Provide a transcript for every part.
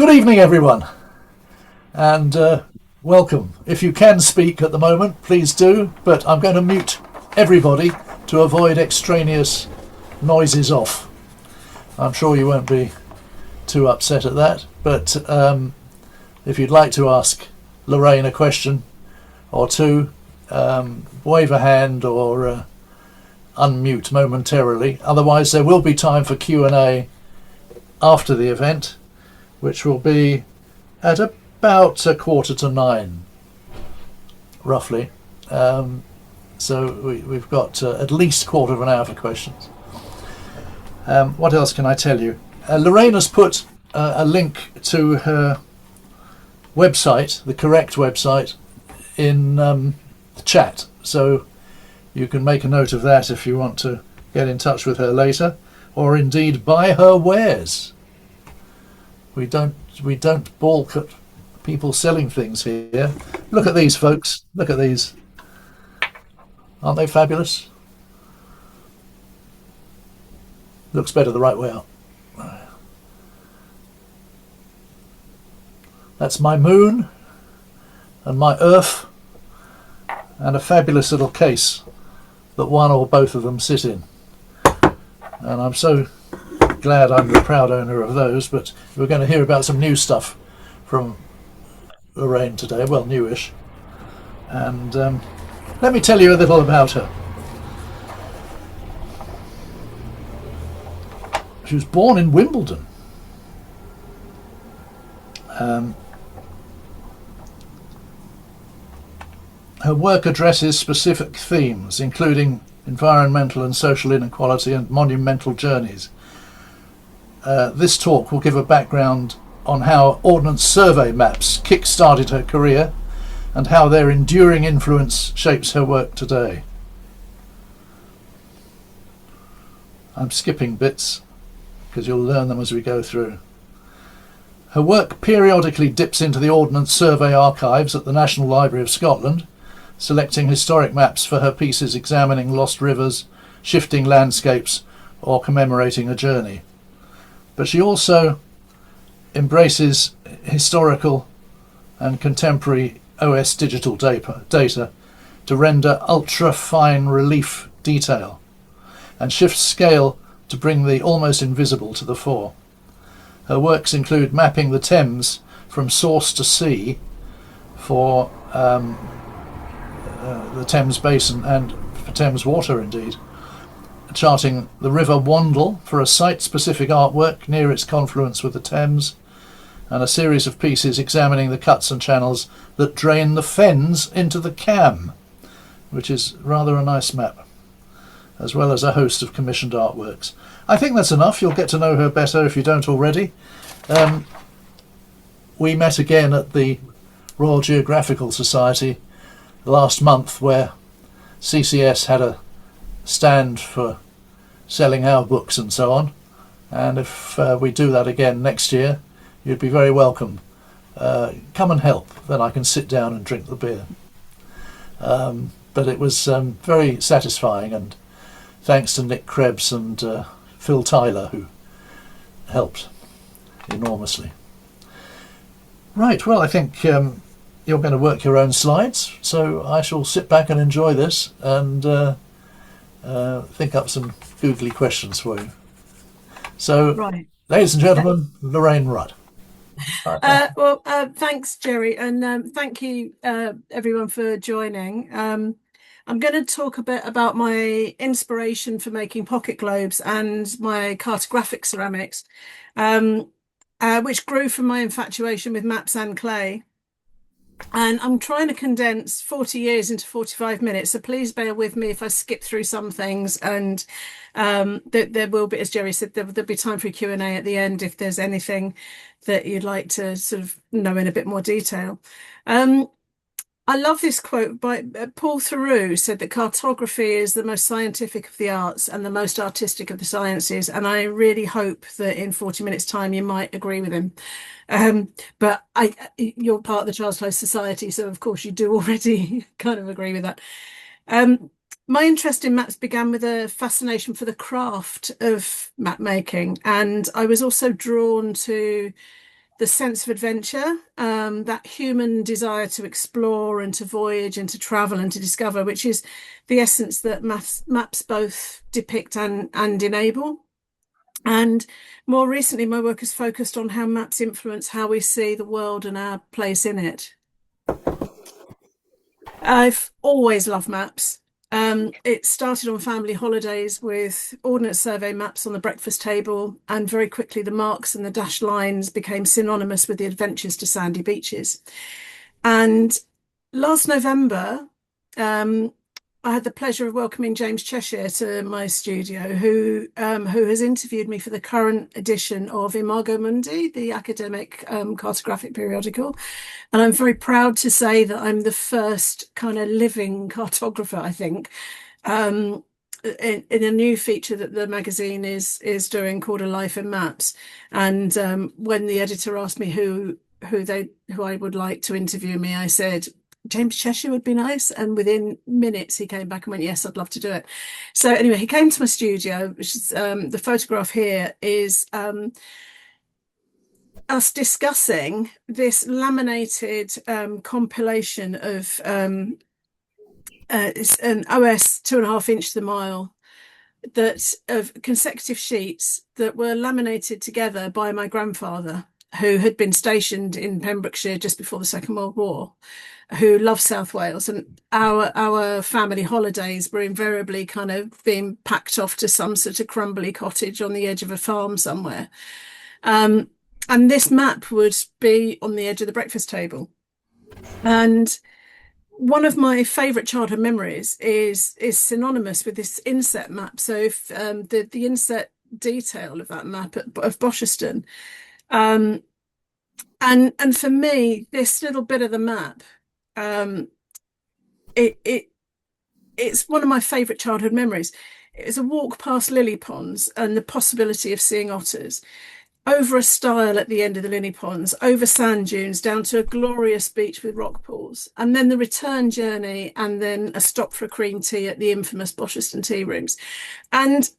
Good evening, everyone, and welcome. If you can speak at the moment, please do, but I'm going to mute everybody to avoid extraneous noises off. I'm sure you won't be too upset at that, but if you'd like to ask Loraine a question or two, wave a hand or unmute momentarily. Otherwise, there will be time for Q&A after the event, which will be at about 8:45, roughly. So we've got at least quarter of an hour for questions. What else can I tell you? Loraine has put a link to her website, the correct website, in the chat. So you can make a note of that if you want to get in touch with her later, or indeed buy her wares. We don't balk at people selling things here. Look at these, folks. Look at these. Aren't they fabulous? Looks better the right way up. That's my moon and my earth and a fabulous little case that one or both of them sit in. And I'm so glad I'm the proud owner of those, but we're going to hear about some new stuff from Loraine today, well, newish. And let me tell you a little about her. She was born in Wimbledon. Her work addresses specific themes, including environmental and social inequality and monumental journeys. This talk will give a background on how Ordnance Survey maps kick-started her career and how their enduring influence shapes her work today. I'm skipping bits because you'll learn them as we go through. Her work periodically dips into the Ordnance Survey archives at the National Library of Scotland, selecting historic maps for her pieces examining lost rivers, shifting landscapes, or commemorating a journey. But she also embraces historical and contemporary OS digital data to render ultra-fine relief detail and shift scale to bring the almost invisible to the fore. Her works include mapping the Thames from source to sea for the Thames Basin and for Thames water indeed, charting the River Wandle for a site-specific artwork near its confluence with the Thames, and a series of pieces examining the cuts and channels that drain the fens into the Cam, which is rather a nice map, as well as a host of commissioned artworks. I think that's enough. You'll get to know her better if you don't already. We met again at the Royal Geographical Society last month, where CCS had a stand for selling our books and so on, and if we do that again next year, you'd be very welcome. Come and help, then I can sit down and drink the beer. But it was very satisfying, and thanks to Nick Krebs and Phil Tyler, who helped enormously. Right, well, I think you're going to work your own slides, so I shall sit back and enjoy this and think up some googly questions for you. So, right. Ladies and gentlemen, Loraine Rutt. Thanks, Jerry, and thank you everyone for joining. I'm going to talk a bit about my inspiration for making pocket globes and my cartographic ceramics, which grew from my infatuation with maps and clay. And I'm trying to condense 40 years into 45 minutes, so please bear with me if I skip through some things, and there will be, as Jerry said, there'll be time for a Q&A at the end if there's anything that you'd like to sort of know in a bit more detail. I love this quote by Paul Theroux, said that cartography is the most scientific of the arts and the most artistic of the sciences, and I really hope that in 40 minutes time you might agree with him. But you're part of the Charles Close Society, so of course you do already kind of agree with that. My interest in maps began with a fascination for the craft of map making, and I was also drawn to the sense of adventure, that human desire to explore and to voyage and to travel and to discover, which is the essence that maps both depict and enable. And more recently, my work has focused on how maps influence how we see the world and our place in it. I've always loved maps. It started on family holidays with Ordnance Survey maps on the breakfast table, and very quickly the marks and the dashed lines became synonymous with the adventures to sandy beaches. And last November, I had the pleasure of welcoming James Cheshire to my studio, who has interviewed me for the current edition of Imago Mundi, the academic cartographic periodical. And I'm very proud to say that I'm the first kind of living cartographer, I think, in a new feature that the magazine is doing called A Life in Maps. And when the editor asked me who I would like to interview me, I said James Cheshire would be nice, and within minutes he came back and went, yes, I'd love to do it. So anyway, he came to my studio, which is the photograph here is us discussing this laminated compilation of it's an OS 2.5 inch to the mile that of consecutive sheets that were laminated together by my grandfather, who had been stationed in Pembrokeshire just before the Second World War, who loved South Wales. And our family holidays were invariably kind of being packed off to some sort of crumbly cottage on the edge of a farm somewhere. And this map would be on the edge of the breakfast table. And one of my favourite childhood memories is synonymous with this inset map. So if the inset detail of that map of Bosherston, and for me, this little bit of the map, it's one of my favourite childhood memories. It was a walk past lily ponds and the possibility of seeing otters, over a stile at the end of the lily ponds, over sand dunes, down to a glorious beach with rock pools, and then the return journey, and then a stop for a cream tea at the infamous Bosherston tea rooms. And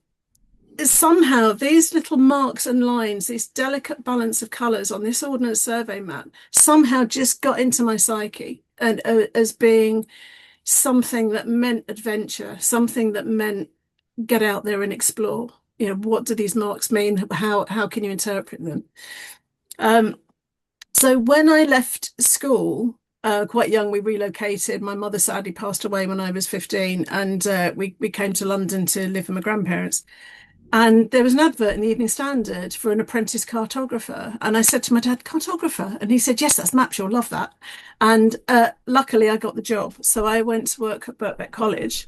somehow these little marks and lines, this delicate balance of colours on this Ordnance Survey map, somehow just got into my psyche, and as being something that meant adventure, something that meant get out there and explore. You know, what do these marks mean? How can you interpret them? So when I left school, quite young, we relocated. My mother sadly passed away when I was 15, and we came to London to live with my grandparents. And there was an advert in the Evening Standard for an apprentice cartographer. And I said to my dad, cartographer? And he said, yes, that's maps, you'll love that. And luckily I got the job. So I went to work at Birkbeck College.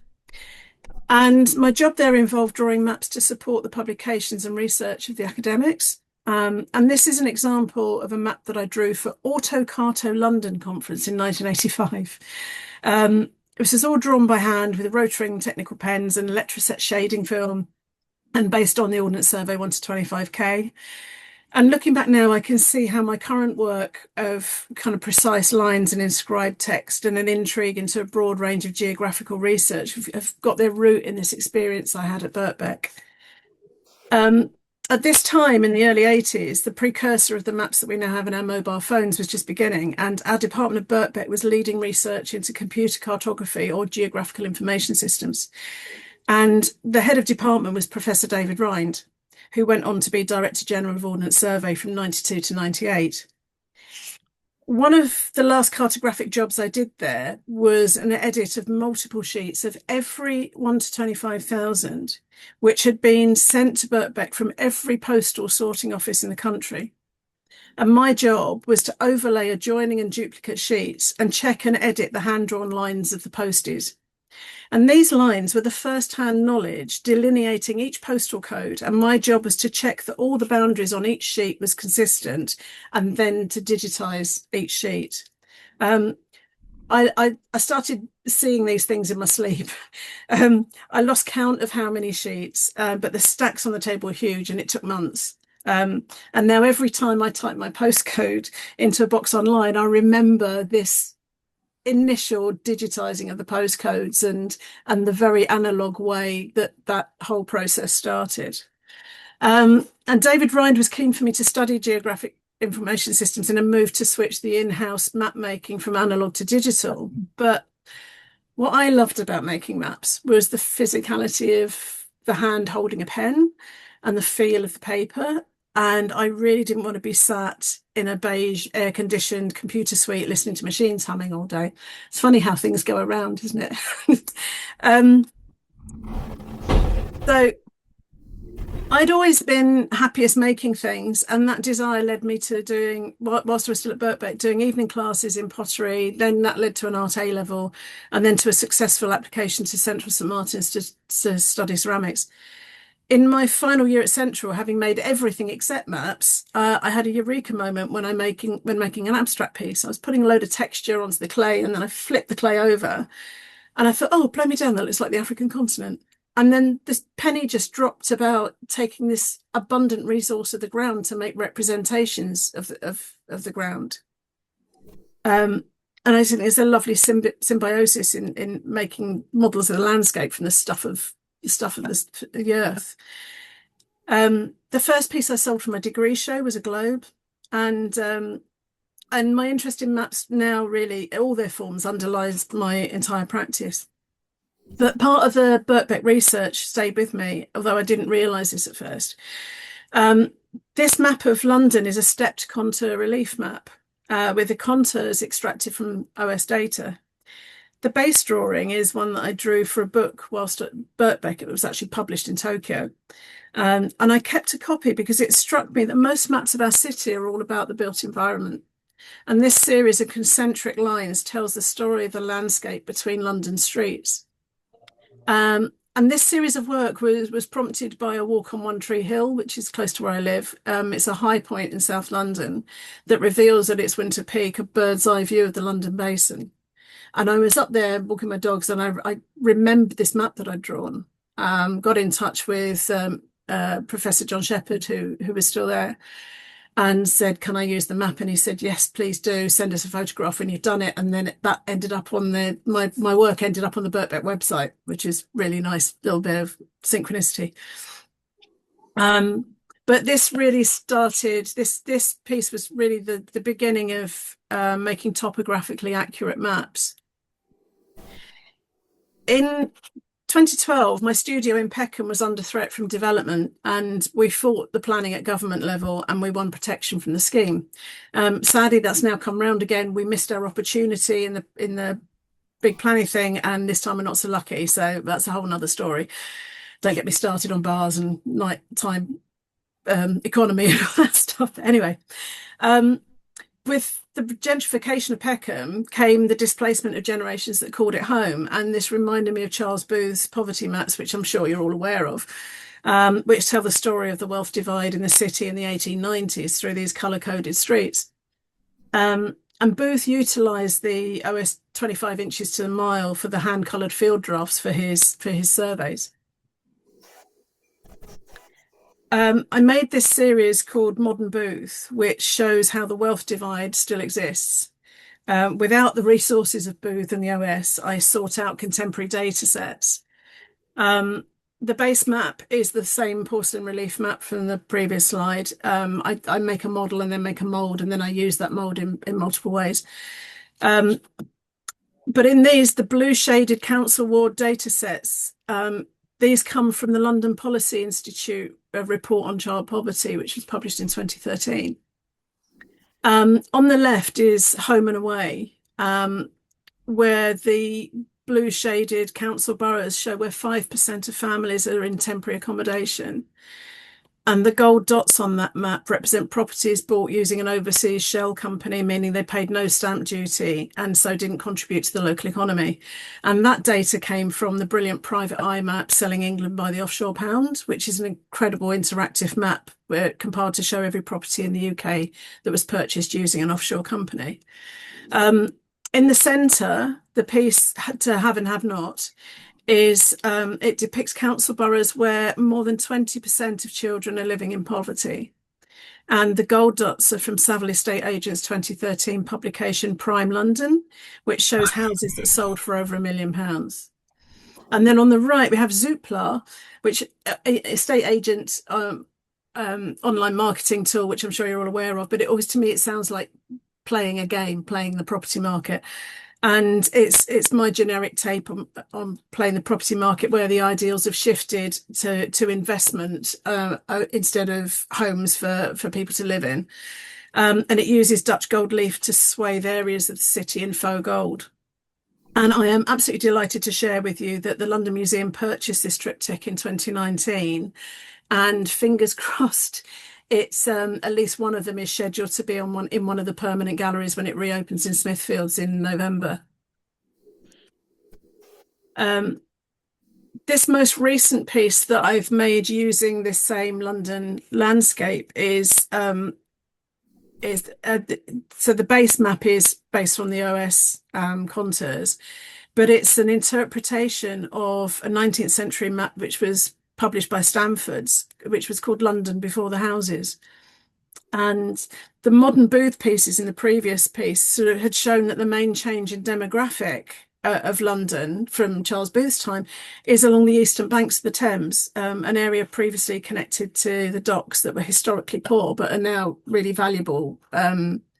And my job there involved drawing maps to support the publications and research of the academics. And this is an example of a map that I drew for Autocarto London conference in 1985. It was all drawn by hand with a rotring technical pens and electroset shading film, and based on the Ordnance Survey 1 to 25K. And looking back now, I can see how my current work of kind of precise lines and inscribed text and an intrigue into a broad range of geographical research have got their root in this experience I had at Birkbeck. At this time in the early 80s, the precursor of the maps that we now have in our mobile phones was just beginning, and our department of Birkbeck was leading research into computer cartography or geographical information systems. And the head of department was Professor David Rind, who went on to be Director General of Ordnance Survey from 92 to 98. One of the last cartographic jobs I did there was an edit of multiple sheets of every 1 to 25,000, which had been sent to Birkbeck from every postal sorting office in the country. And my job was to overlay adjoining and duplicate sheets and check and edit the hand-drawn lines of the posties. And these lines were the first-hand knowledge delineating each postal code, and my job was to check that all the boundaries on each sheet was consistent, and then to digitise each sheet. I started seeing these things in my sleep. I lost count of how many sheets, but the stacks on the table were huge, and it took months. And now every time I type my postcode into a box online, I remember this initial digitizing of the postcodes and the very analog way that whole process started. And David Rind was keen for me to study geographic information systems in a move to switch the in-house map making from analog to digital. But what I loved about making maps was the physicality of the hand holding a pen and the feel of the paper. And I really didn't want to be sat in a beige, air-conditioned computer suite listening to machines humming all day. It's funny how things go around, isn't it? So I'd always been happiest making things, and that desire led me to doing, whilst I was still at Birkbeck, doing evening classes in pottery. Then that led to an art A level, and then to a successful application to Central St Martin's to study ceramics. In my final year at Central, having made everything except maps, I had a eureka moment when making an abstract piece. I was putting a load of texture onto the clay, and then I flipped the clay over, and I thought, oh, blow me down, that looks like the African continent. And then this penny just dropped about taking this abundant resource of the ground to make representations of the ground. And I think there's a lovely symbiosis in making models of the landscape from the stuff of the earth. The first piece I sold for my degree show was a globe, and my interest in maps now, really all their forms, underlies my entire practice. But part of the Birkbeck research stayed with me, although I didn't realise this at first. This map of London is a stepped contour relief map with the contours extracted from OS data. The base drawing is one that I drew for a book whilst at Birkbeck. It was actually published in Tokyo. And I kept a copy because it struck me that most maps of our city are all about the built environment. And this series of concentric lines tells the story of the landscape between London streets. And this series of work was prompted by a walk on One Tree Hill, which is close to where I live. It's a high point in South London that reveals at its winter peak a bird's eye view of the London Basin. And I was up there walking my dogs, and I remembered this map that I'd drawn. Got in touch with Professor John Shepherd, who was still there, and said, can I use the map? And he said, yes, please do, send us a photograph when you've done it. And then that ended up on my work ended up on the Birkbeck website, which is really nice, little bit of synchronicity. But this really started, this piece was really the beginning of making topographically accurate maps. In 2012, my studio in Peckham was under threat from development, and we fought the planning at government level, and we won protection from the scheme. Sadly, that's now come round again. We missed our opportunity in the big planning thing, and this time we're not so lucky. So that's a whole nother story. Don't get me started on bars and nighttime economy and all that stuff. Anyway, with the gentrification of Peckham came the displacement of generations that called it home. And this reminded me of Charles Booth's poverty maps, which I'm sure you're all aware of, which tell the story of the wealth divide in the city in the 1890s through these colour-coded streets. And Booth utilised the OS 25 inches to the mile for the hand-coloured field drafts for his surveys. I made this series called Modern Booth, which shows how the wealth divide still exists. Without the resources of Booth and the OS, I sought out contemporary data sets. The base map is the same porcelain relief map from the previous slide. I make a model and then make a mould, and then I use that mould in multiple ways. But in these, the blue shaded council ward data sets, these come from the London Policy Institute report on child poverty, which was published in 2013. On the left is home and away, where the blue shaded council boroughs show where 5% of families are in temporary accommodation. And the gold dots on that map represent properties bought using an overseas shell company, meaning they paid no stamp duty and so didn't contribute to the local economy. And that data came from the brilliant private eye map Selling England by the Offshore Pound, which is an incredible interactive map where it compiled to show every property in the UK that was purchased using an offshore company. In the centre, the piece to have and have not is it depicts council boroughs where more than 20% of children are living in poverty. And the gold dots are from Savile Estate Agents' 2013 publication Prime London, which shows houses that sold for over £1 million. And then on the right, we have Zoopla, which estate agent online marketing tool, which I'm sure you're all aware of, but it always, to me, it sounds like playing a game, playing the property market. And it's my generic take on playing the property market, where the ideals have shifted to investment instead of homes for people to live in. And it uses Dutch gold leaf to swathe areas of the city in faux gold. And I am absolutely delighted to share with you that the London Museum purchased this triptych in 2019, and fingers crossed, it's at least one of them is scheduled to be on one of the permanent galleries when it reopens in Smithfields in November. This most recent piece that I've made using this same London landscape is so the base map is based on the OS contours, but it's an interpretation of a 19th century map which was published by Stamford's, which was called London Before the Houses. And the modern booth pieces in the previous piece sort of had shown that the main change in demographic of London from Charles Booth's time is along the eastern banks of the Thames, an area previously connected to the docks that were historically poor but are now really valuable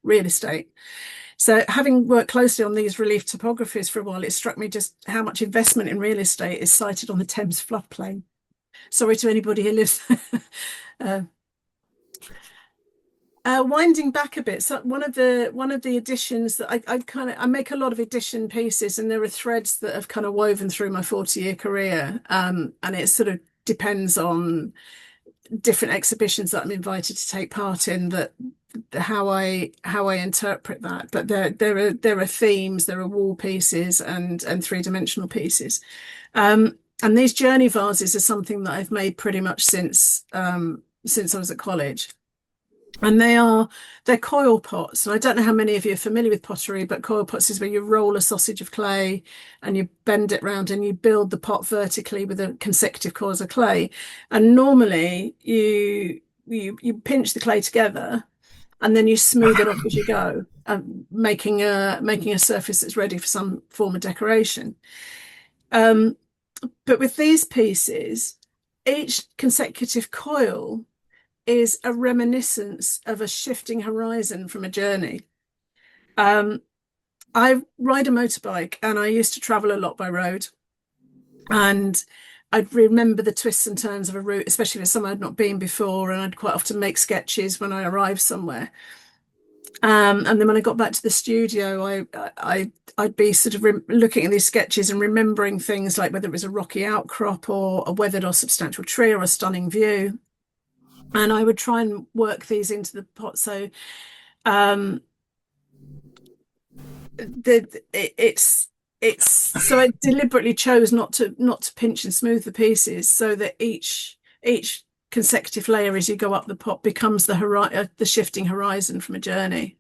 real estate. So having worked closely on these relief topographies for a while, it struck me just how much investment in real estate is sited on the Thames floodplain. Sorry to anybody who lives there. Winding back a bit, so one of the additions that I make a lot of edition pieces, and there are threads that have kind of woven through my 40-year career, and it sort of depends on different exhibitions that I'm invited to take part in, that how I interpret that. But there are themes, there are wall pieces and three-dimensional pieces, and these journey vases are something that I've made pretty much since I was at college. And they're coil pots. And I don't know how many of you are familiar with pottery, but coil pots is where you roll a sausage of clay and you bend it round and you build the pot vertically with a consecutive coils of clay. And normally you pinch the clay together and then you smooth it off as you go, making a surface that's ready for some form of decoration. But with these pieces, each consecutive coil is a reminiscence of a shifting horizon from a journey. I ride a motorbike and I used to travel a lot by road, and I'd remember the twists and turns of a route, especially if it's somewhere I'd not been before, and I'd quite often make sketches when I arrived somewhere. And then when I got back to the studio, I'd be sort of looking at these sketches and remembering things like whether it was a rocky outcrop or a weathered or substantial tree or a stunning view. And I would try and work these into the pot. So so I deliberately chose not to pinch and smooth the pieces, so that each consecutive layer as you go up the pot becomes the shifting horizon from a journey.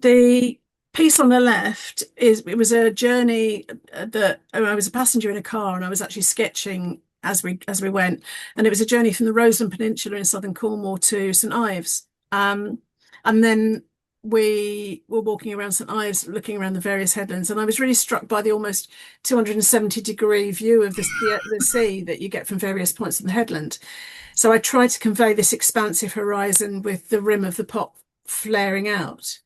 The piece on the left it was a journey that I was a passenger in a car, and I was actually sketching as we went, and it was a journey from the Roseland Peninsula in southern Cornwall to St Ives, and then we were walking around St Ives looking around the various headlands, and I was really struck by the almost 270-degree view of the sea that you get from various points of the headland. So I tried to convey this expansive horizon with the rim of the pot flaring out.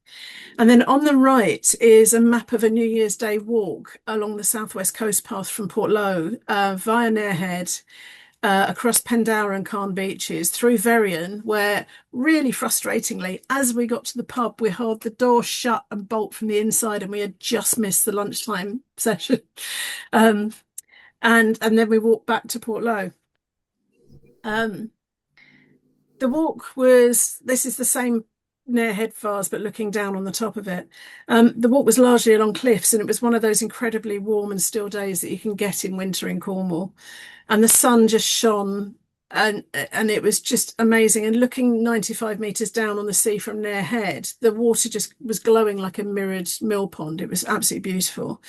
And then on the right is a map of a New Year's Day walk along the southwest coast path from Portlow via Narehead, across Pendower and Carn beaches, through Verrion, where really frustratingly, as we got to the pub, we heard the door shut and bolt from the inside, and we had just missed the lunchtime session. And then we walked back to Portlow. The walk this is the same Narehead vase, but looking down on the top of it. The walk was largely along cliffs, and it was one of those incredibly warm and still days that you can get in winter in Cornwall. And the sun just shone, and it was just amazing. And looking 95 metres down on the sea from Narehead, the water just was glowing like a mirrored mill pond. It was absolutely beautiful.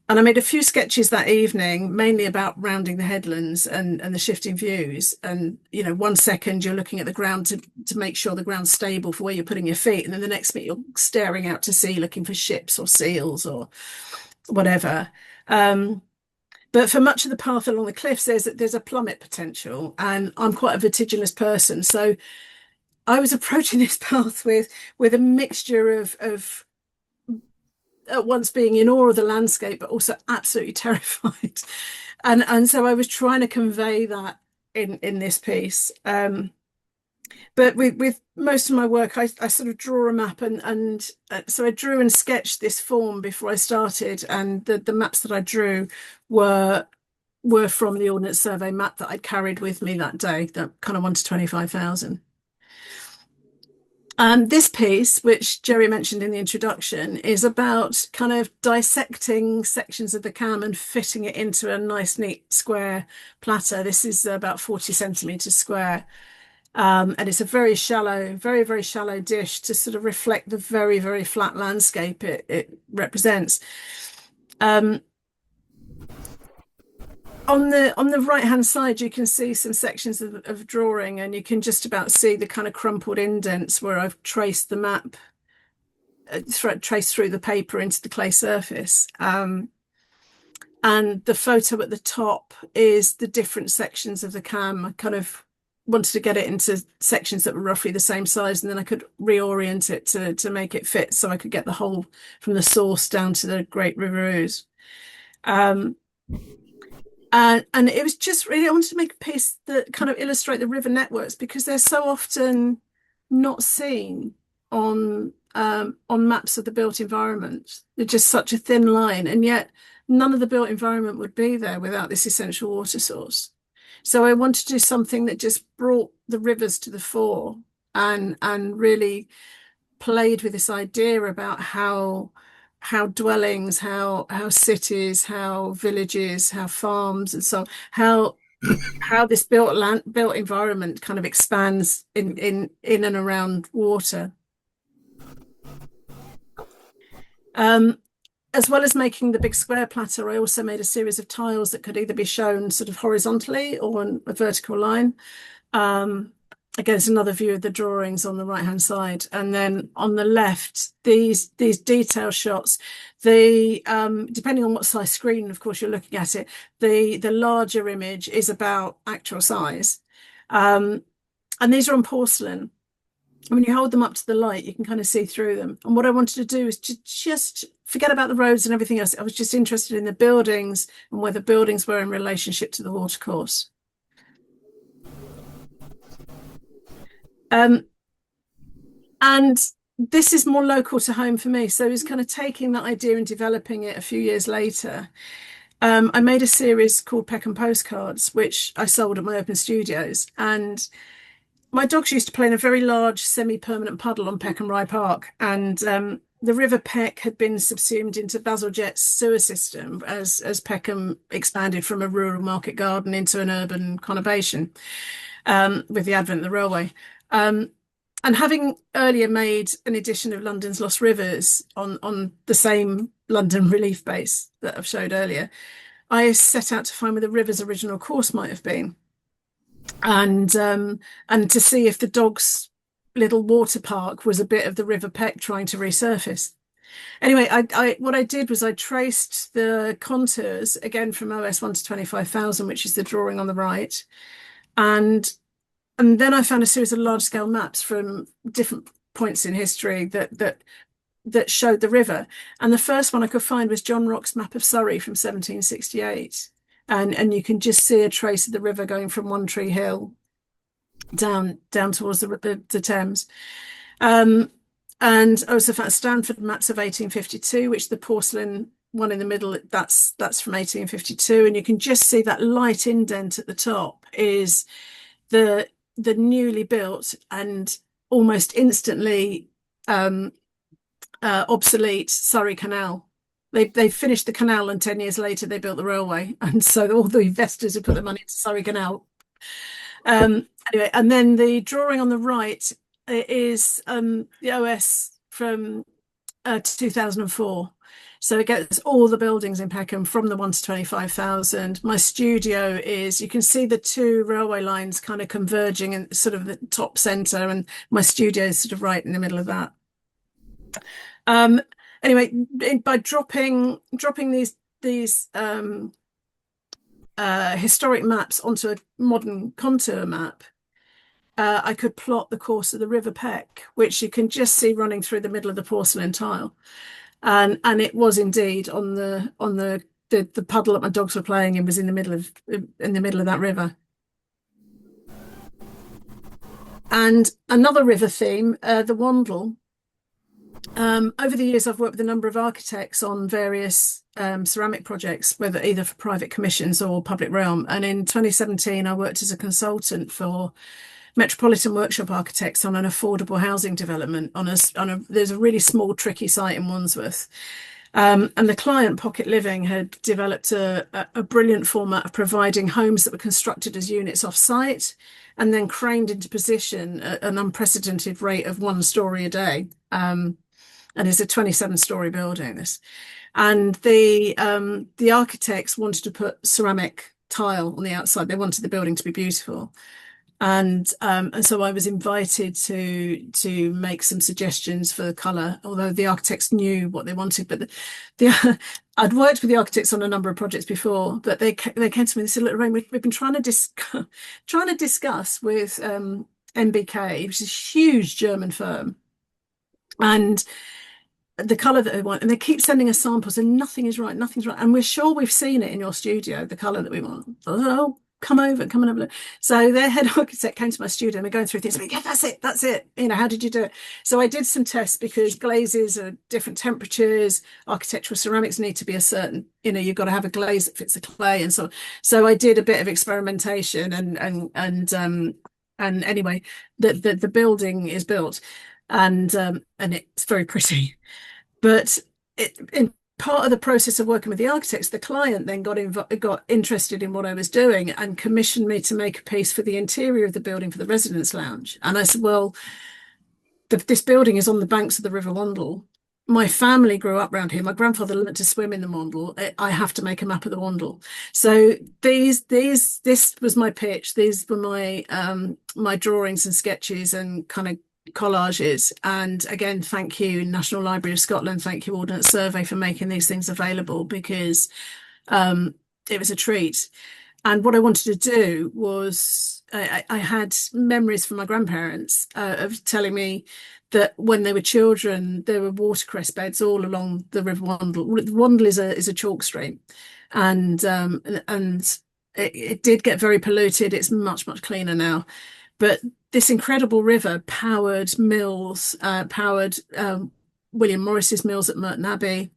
And I made a few sketches that evening, mainly about rounding the headlands and the shifting views. And, 1 second you're looking at the ground to make sure the ground's stable for where you're putting your feet. And then the next minute you're staring out to sea looking for ships or seals or whatever. The But for much of the path along the cliffs, there's a plummet potential, and I'm quite a vertiginous person, so I was approaching this path with a mixture of at once being in awe of the landscape, but also absolutely terrified. And so I was trying to convey that in this piece. But with most of my work, I sort of draw a map, and so I drew and sketched this form before I started, and the maps that I drew were from the Ordnance Survey map that I'd carried with me that day, that kind of 1 to 25,000. This piece, which Jerry mentioned in the introduction, is about kind of dissecting sections of the cam and fitting it into a nice, neat square platter. This is about 40 centimeters square. And it's a very shallow, very, very shallow dish to sort of reflect the very, very flat landscape it represents. On the right hand side, you can see some sections of drawing, and you can just about see the kind of crumpled indents where I've traced the map, traced through the paper into the clay surface. And the photo at the top is the different sections of the cam. I kind of wanted to get it into sections that were roughly the same size, and then I could reorient it to make it fit, so I could get the whole from the source down to the Great River Ouse. And it was just really, I wanted to make a piece that kind of illustrate the river networks, because they're so often not seen on maps of the built environment. They're just such a thin line, and yet none of the built environment would be there without this essential water source. So I wanted to do something that just brought the rivers to the fore, and really played with this idea about how dwellings, how cities, how villages, how farms, and so how this built environment kind of expands in and around water. As well as making the big square platter, I also made a series of tiles that could either be shown sort of horizontally or on a vertical line. Again, it's another view of the drawings on the right hand side, and then on the left, these detail shots. Depending on what size screen, of course, you're looking at it, the larger image is about actual size, and these are on porcelain. When you hold them up to the light, you can kind of see through them. And what I wanted to do is to just forget about the roads and everything else. I was just interested in the buildings and where the buildings were in relationship to the watercourse. And this is more local to home for me. So it's kind of taking that idea and developing it a few years later. I made a series called Peckham Postcards, which I sold at my open studios. And my dogs used to play in a very large semi-permanent puddle on Peckham Rye Park. And the River Peck had been subsumed into Bazalgette's sewer system as Peckham expanded from a rural market garden into an urban conurbation with the advent of the railway. And having earlier made an edition of London's Lost Rivers on the same London relief base that I've showed earlier, I set out to find where the river's original course might have been, and to see if the dog's little water park was a bit of the River Peck trying to resurface. Anyway, what I did was I traced the contours again from OS 1 to 25,000, which is the drawing on the right, and then I found a series of large-scale maps from different points in history that showed the river. And the first one I could find was John Rock's map of Surrey from 1768. And you can just see a trace of the river going from One Tree Hill down towards the Thames. And I also found Stanford maps of 1852, which the porcelain one in the middle, that's from 1852. And you can just see that light indent at the top is the newly built and almost instantly obsolete Surrey Canal. They finished the canal, and 10 years later they built the railway, and so all the investors who put their money into Surrey Canal. Anyway, and then the drawing on the right is the OS from 2004. So it gets all the buildings in Peckham from the 1 to 25,000. My studio is, you can see the two railway lines kind of converging in sort of the top centre, and my studio is sort of right in the middle of that. Anyway, by dropping these historic maps onto a modern contour map, I could plot the course of the River Peck, which you can just see running through the middle of the porcelain tile. And it was indeed on the puddle that my dogs were playing in was in the middle of that river. And another river theme, the Wandle. Over the years, I've worked with a number of architects on various ceramic projects, whether either for private commissions or public realm. And in 2017, I worked as a consultant for Metropolitan Workshop Architects on an affordable housing development there's a really small, tricky site in Wandsworth. And the client, Pocket Living, had developed a brilliant format of providing homes that were constructed as units off-site and then craned into position at an unprecedented rate of 1 story a day. And it's a 27-story building, this. And the architects wanted to put ceramic tile on the outside. They wanted the building to be beautiful. And so I was invited to make some suggestions for the colour, although the architects knew what they wanted. But I'd worked with the architects on a number of projects before, but they came to me and they said, "Look, Loraine, we've been trying to discuss with MBK, which is a huge German firm, and the colour that they want, and they keep sending us samples, and nothing's right, and we're sure we've seen it in your studio, the colour that we want." Oh, come and have a look. So their head architect came to my studio and we're going through things. Like, yeah, that's it. You know, how did you do it? So I did some tests because glazes are different temperatures. Architectural ceramics need to be a certain, you've got to have a glaze that fits the clay and so on. So I did a bit of experimentation and anyway, the building is built and it's very pretty. But in part of the process of working with the architects, the client then got interested in what I was doing and commissioned me to make a piece for the interior of the building for the residence lounge. And I said, well, this building is on the banks of the River Wandle. My family grew up around here. My grandfather learned to swim in the Wandle. I have to make a map of the Wandle. So this was my pitch. These were my drawings and sketches and kind of collages. And again, thank you National Library of Scotland, thank you Ordnance Survey for making these things available, because it was a treat. And what I wanted to do was I had memories from my grandparents of telling me that when they were children there were watercress beds all along the River Wandle. The Wandle is a chalk stream, and it did get very polluted. It's much cleaner now. But this incredible river powered mills, powered William Morris's mills at Merton Abbey,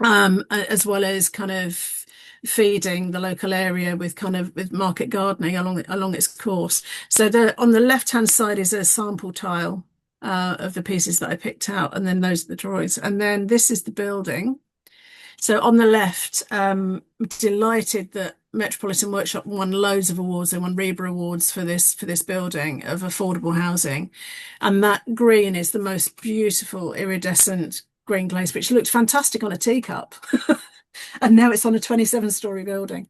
as well as kind of feeding the local area with market gardening along its course. So on the left-hand side is a sample tile of the pieces that I picked out, and then those are the drawings. And then this is the building. So on the left, delighted that Metropolitan Workshop won loads of awards. They won REBA awards for this building of affordable housing. And that green is the most beautiful iridescent green glaze, which looked fantastic on a teacup. And now it's on a 27-story building.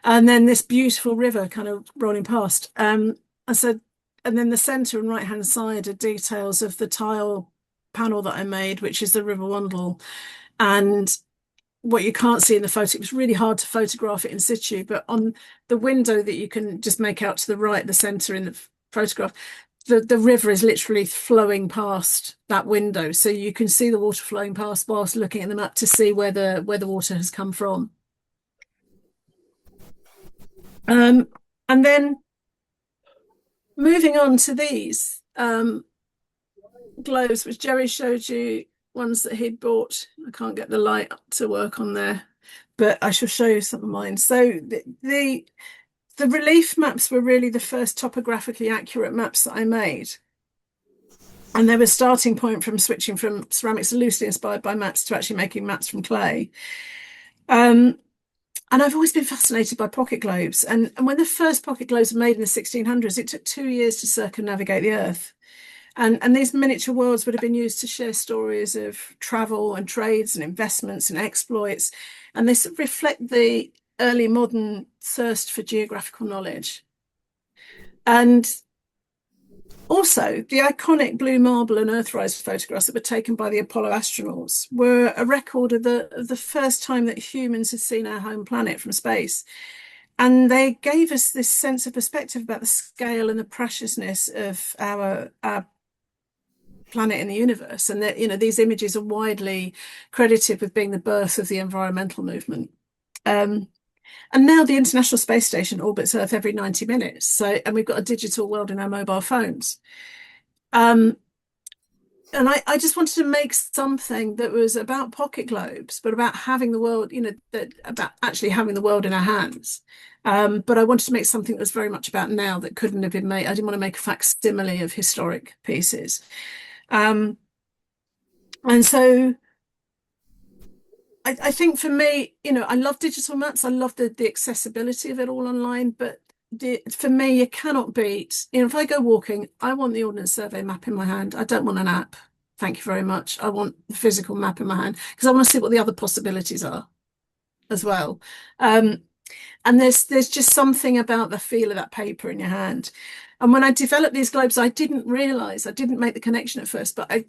And then this beautiful river kind of rolling past. And then the centre and right-hand side are details of the tile panel that I made, which is the River Wandle. And what you can't see in the photo, it was really hard to photograph it in situ, but on the window that you can just make out to the right, the centre in the photograph, the river is literally flowing past that window. So you can see the water flowing past whilst looking at the map to see where the water has come from. And then moving on to these globes, which Jerry showed you, ones that he'd bought. I can't get the light to work on there, but I shall show you some of mine. So the relief maps were really the first topographically accurate maps that I made. And they were a starting point from switching from ceramics loosely inspired by maps to actually making maps from clay. And I've always been fascinated by pocket globes. And when the first pocket globes were made in the 1600s, it took 2 years to circumnavigate the Earth. And these miniature worlds would have been used to share stories of travel and trades and investments and exploits. And they reflect the early modern thirst for geographical knowledge. And Also, the iconic blue marble and Earthrise photographs that were taken by the Apollo astronauts were a record of the first time that humans had seen our home planet from space. And they gave us this sense of perspective about the scale and the preciousness of our planet in the universe. And that, these images are widely credited with being the birth of the environmental movement. And now the International Space Station orbits Earth every 90 minutes. So, and we've got a digital world in our mobile phones. And I just wanted to make something that was about pocket globes, but about having the world, that about actually having the world in our hands. But I wanted to make something that was very much about now that couldn't have been made. I didn't want to make a facsimile of historic pieces. And so I think for me, I love digital maps. I love the accessibility of it all online. But for me, you cannot beat, if I go walking, I want the Ordnance Survey map in my hand. I don't want an app. Thank you very much. I want the physical map in my hand because I want to see what the other possibilities are as well. And there's just something about the feel of that paper in your hand. And when I developed these globes, I didn't make the connection at first, but I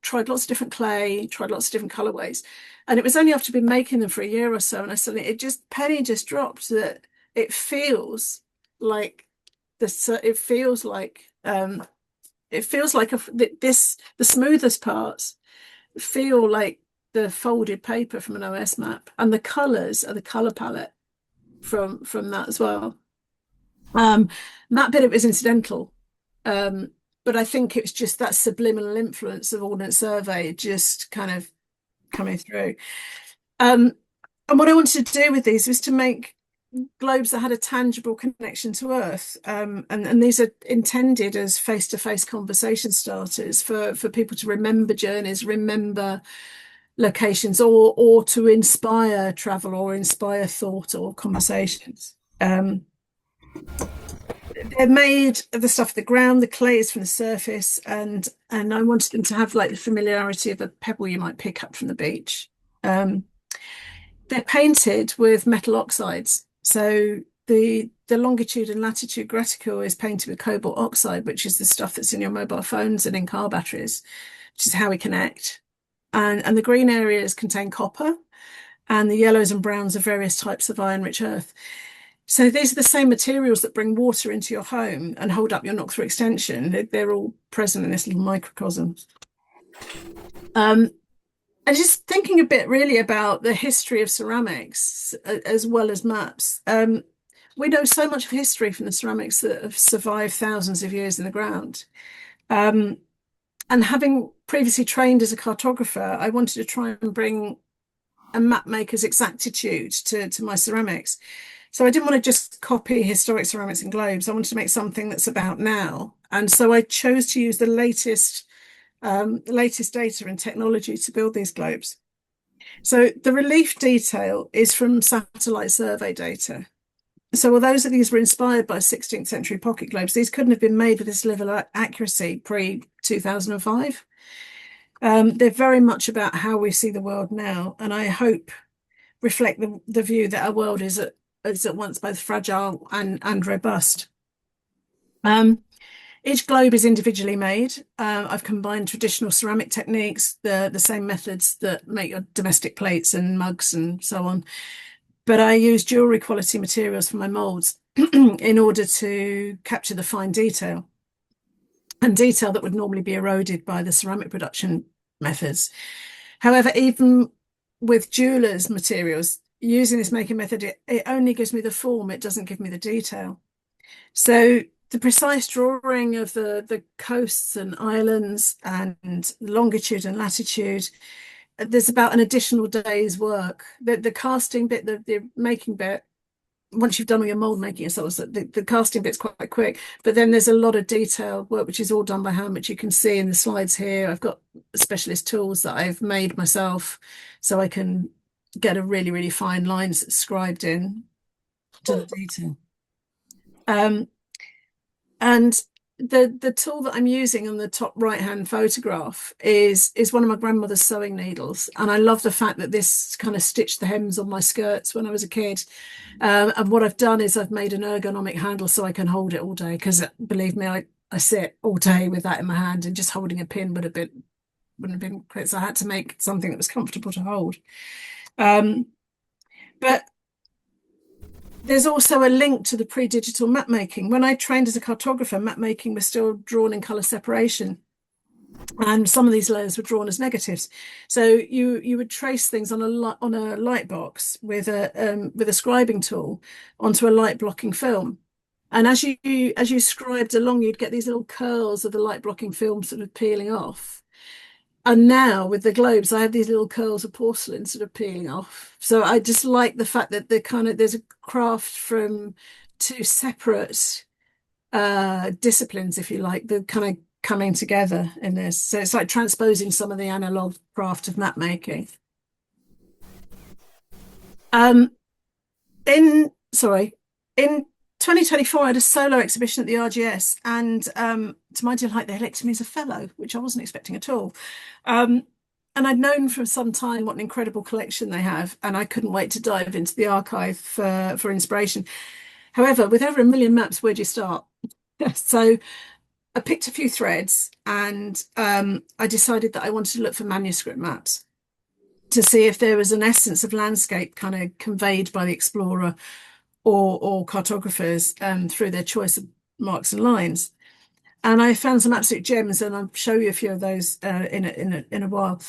tried lots of different clay, tried lots of different colorways. And it was only after I'd been making them for a year or so, and I suddenly, penny just dropped that it feels like this, the smoothest parts feel like the folded paper from an OS map, and the colors are the color palette from that as well. That bit of it was incidental, but I think it's just that subliminal influence of Ordnance Survey just kind of coming through. And what I wanted to do with these was to make globes that had a tangible connection to Earth, and these are intended as face-to-face conversation starters for people to remember journeys, remember locations, or to inspire travel or inspire thought or conversations. They're made of the stuff of the ground, the clay is from the surface, and I wanted them to have like the familiarity of a pebble you might pick up from the beach. They're painted with metal oxides. So the longitude and latitude graticle is painted with cobalt oxide, which is the stuff that's in your mobile phones and in car batteries, which is how we connect. And the green areas contain copper, and the yellows and browns are various types of iron-rich earth. So these are the same materials that bring water into your home and hold up your knock-through extension. They're all present in this little microcosm. And just thinking a bit really about the history of ceramics as well as maps. We know so much of history from the ceramics that have survived thousands of years in the ground. And having previously trained as a cartographer, I wanted to try and bring a map maker's exactitude to my ceramics. So I didn't want to just copy historic ceramics and globes. I wanted to make something that's about now. And so I chose to use the latest data and technology to build these globes. So the relief detail is from satellite survey data. So although these were inspired by 16th century pocket globes, these couldn't have been made with this level of accuracy pre-2005. They're very much about how we see the world now, and I hope reflect the view that our world is at once both fragile and robust. Each globe is individually made. I've combined traditional ceramic techniques, the same methods that make your domestic plates and mugs and so on. But I use jewellery quality materials for my moulds in order to capture the fine detail, and detail that would normally be eroded by the ceramic production methods. However, even with jewelers' materials, using this making method, it only gives me the form, it doesn't give me the detail. So the precise drawing of the coasts and islands and longitude and latitude, there's about an additional day's work. The casting bit, the making bit, once you've done all your mold making yourself, the casting bit's quite quick, but then there's a lot of detail work which is all done by hand, which you can see in the slides here. I've got specialist tools that I've made myself so I can get a really, really fine lines scribed in to the detail. And the tool that I'm using on the top right hand photograph is one of my grandmother's sewing needles, and I love the fact that this kind of stitched the hems on my skirts when I was a kid. And what I've done is I've made an ergonomic handle so I can hold it all day, because believe me, I sit all day with that in my hand, and just holding a pin wouldn't have been great. So I had to make something that was comfortable to hold. Um, but there's also a link to the pre-digital map making. When I trained as a cartographer, map making was still drawn in colour separation, and some of these layers were drawn as negatives. So you would trace things on a light box with a scribing tool onto a light blocking film. And as you scribed along, you'd get these little curls of the light blocking film sort of peeling off. And now with the globes, I have these little curls of porcelain sort of peeling off. So I just like the fact that there's a craft from two separate disciplines, if you like, the kind of coming together in this. So it's like transposing some of the analog craft of map making. Um, in 2024, I had a solo exhibition at the RGS, and to my delight, they elected me as a fellow, which I wasn't expecting at all. Um, and I'd known for some time what an incredible collection they have, and I couldn't wait to dive into the archive for inspiration. However, with over 1 million maps, where do you start? So I picked a few threads, and I decided that I wanted to look for manuscript maps to see if there was an essence of landscape kind of conveyed by the explorer or cartographers through their choice of marks and lines. And I found some absolute gems, and I'll show you a few of those in a while.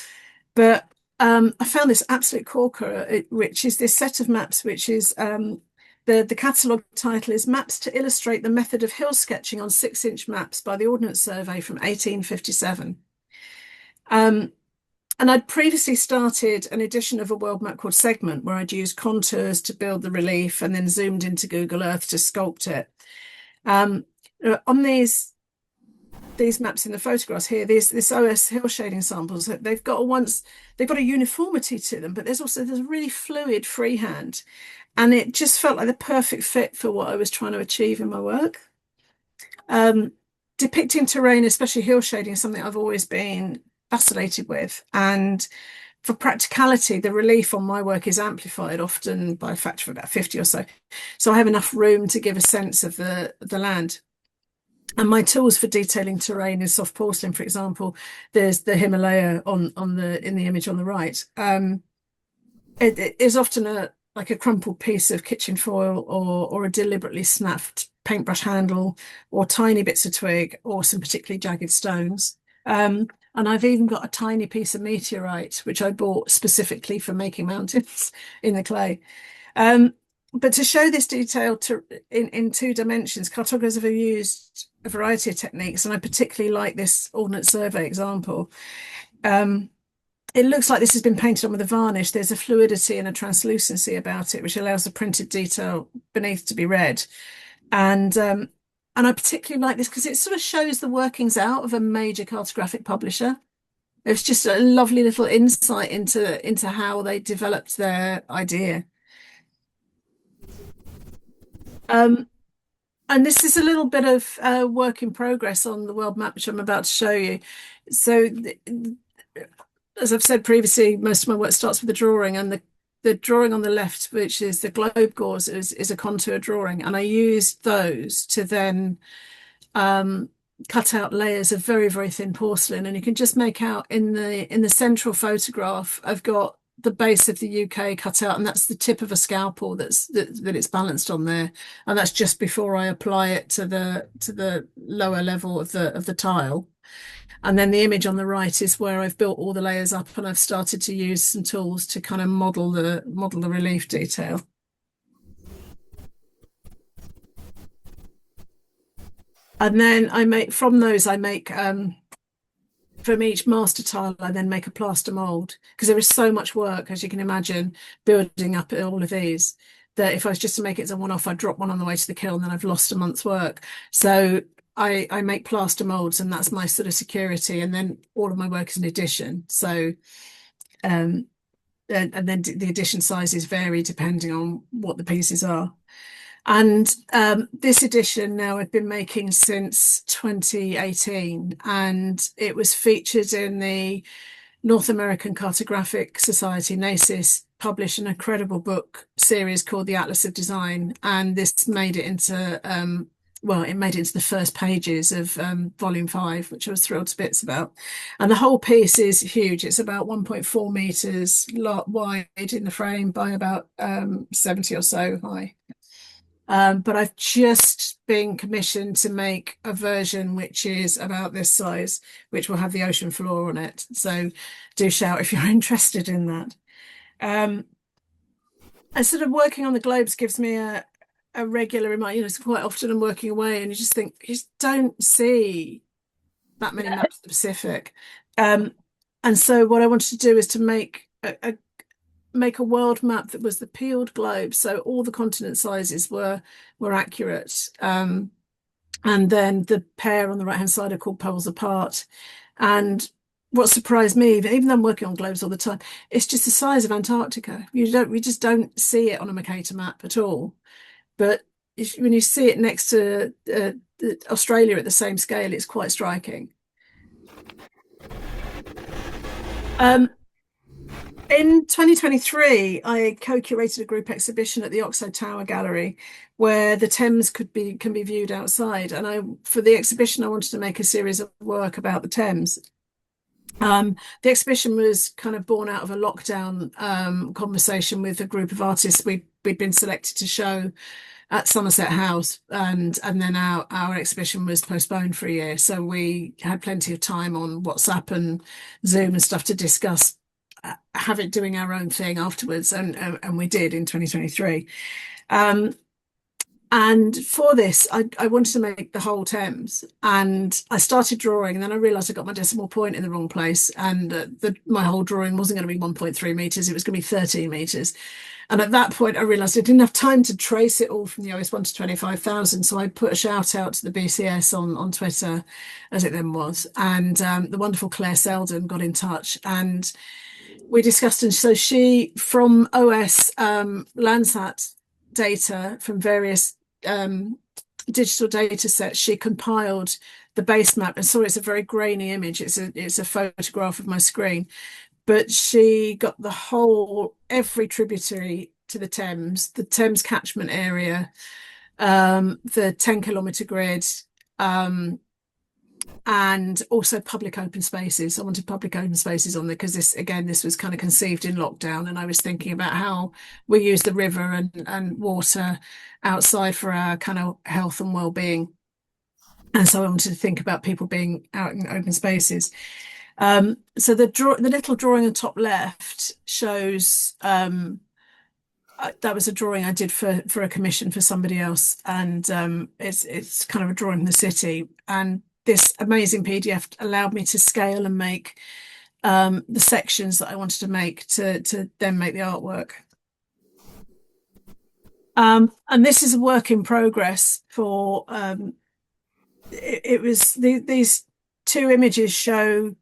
But I found this absolute corker, which is this set of maps, which is the catalogue title is Maps to Illustrate the Method of Hill Sketching on 6-inch Maps by the Ordnance Survey from 1857. And I'd previously started an edition of a world map called Segment, where I'd used contours to build the relief and then zoomed into Google Earth to sculpt it. On these maps in the photographs here, this OS hill shading samples, they've got a uniformity to them, but there's a really fluid freehand, and it just felt like the perfect fit for what I was trying to achieve in my work. Depicting terrain, especially hill shading, is something I've always been fascinated with, and for practicality, the relief on my work is amplified often by a factor of about 50 or so. So I have enough room to give a sense of the land. And my tools for detailing terrain is soft porcelain, for example. There's the Himalaya in the image on the right. It is often like a crumpled piece of kitchen foil, or a deliberately snapped paintbrush handle, or tiny bits of twig, or some particularly jagged stones. And I've even got a tiny piece of meteorite, which I bought specifically for making mountains in the clay. But to show this detail in 2 dimensions, cartographers have used a variety of techniques, and I particularly like this Ordnance Survey example. It looks like this has been painted on with a varnish. There's a fluidity and a translucency about it, which allows the printed detail beneath to be read. And I particularly like this because it sort of shows the workings out of a major cartographic publisher. It's just a lovely little insight into how they developed their idea. And this is a little bit of work in progress on the world map, which I'm about to show you. So, as I've said previously, most of my work starts with a drawing, and the drawing on the left, which is the globe gauze, is a contour drawing, and I used those to then cut out layers of very, very thin porcelain. And you can just make out in the central photograph, I've got the base of the UK cut out, and that's the tip of a scalpel that it's balanced on there, and that's just before I apply it to the lower level of the tile. And then the image on the right is where I've built all the layers up, and I've started to use some tools to kind of model the relief detail. And then I make from each master tile, I then make a plaster mold, because there is so much work, as you can imagine, building up all of these, that if I was just to make it as a one-off, I'd drop one on the way to the kiln, then I've lost a month's work. So I make plaster molds, and that's my sort of security. And then all of my work is an edition. So, and then the edition sizes vary depending on what the pieces are. And this edition now I've been making since 2018, and it was featured in the North American Cartographic Society, NACIS, published an incredible book series called The Atlas of Design, and this made it into well, it made it into the first pages of volume 5, which I was thrilled to bits about. And the whole piece is huge. It's about 1.4 meters wide in the frame by about 70 or so high. But I've just been commissioned to make a version which is about this size, which will have the ocean floor on it. So do shout if you're interested in that. And sort of working on the globes gives me a regular reminder. You know, it's quite often I'm working away and you just think, you just don't see that many maps of the Pacific. And so what I wanted to do is to make a world map that was the peeled globe, so all the continent sizes were accurate. And then the pair on the right hand side are called poles apart. And what surprised me, even though I'm working on globes all the time, it's just the size of Antarctica. We just don't see it on a Mercator map at all. But when you see it next to Australia at the same scale, it's quite striking. In 2023, I co-curated a group exhibition at the Oxo Tower Gallery, where the Thames can be viewed outside. And for the exhibition, I wanted to make a series of work about the Thames. The exhibition was kind of born out of a lockdown conversation with a group of artists we'd been selected to show at Somerset House, and then our exhibition was postponed for a year. So we had plenty of time on WhatsApp and Zoom and stuff to discuss have it doing our own thing afterwards, and we did in 2023. And for this, I wanted to make the whole Thames, and I started drawing, and then I realised I got my decimal point in the wrong place, and my whole drawing wasn't going to be 1.3 meters; it was going to be 13 meters. And at that point, I realised I didn't have time to trace it all from the OS1 to 25,000, so I put a shout out to the BCS on Twitter, as it then was, and the wonderful Claire Selden got in touch, and we discussed, and so she, from OS Landsat data from various digital data sets, she compiled the base map, and saw it's a very grainy image. It's a photograph of my screen, but she got every tributary to the Thames catchment area, the 10-kilometre grid, and also public open spaces. I wanted public open spaces on there because this was kind of conceived in lockdown, and I was thinking about how we use the river and water outside for our kind of health and well-being. And so I wanted to think about people being out in open spaces. So the little drawing on the top left shows that was a drawing I did for a commission for somebody else, and it's kind of a drawing from the city. And this amazing PDF allowed me to scale and make the sections that I wanted to make to then make the artwork. And this is a work in progress for it was these two images show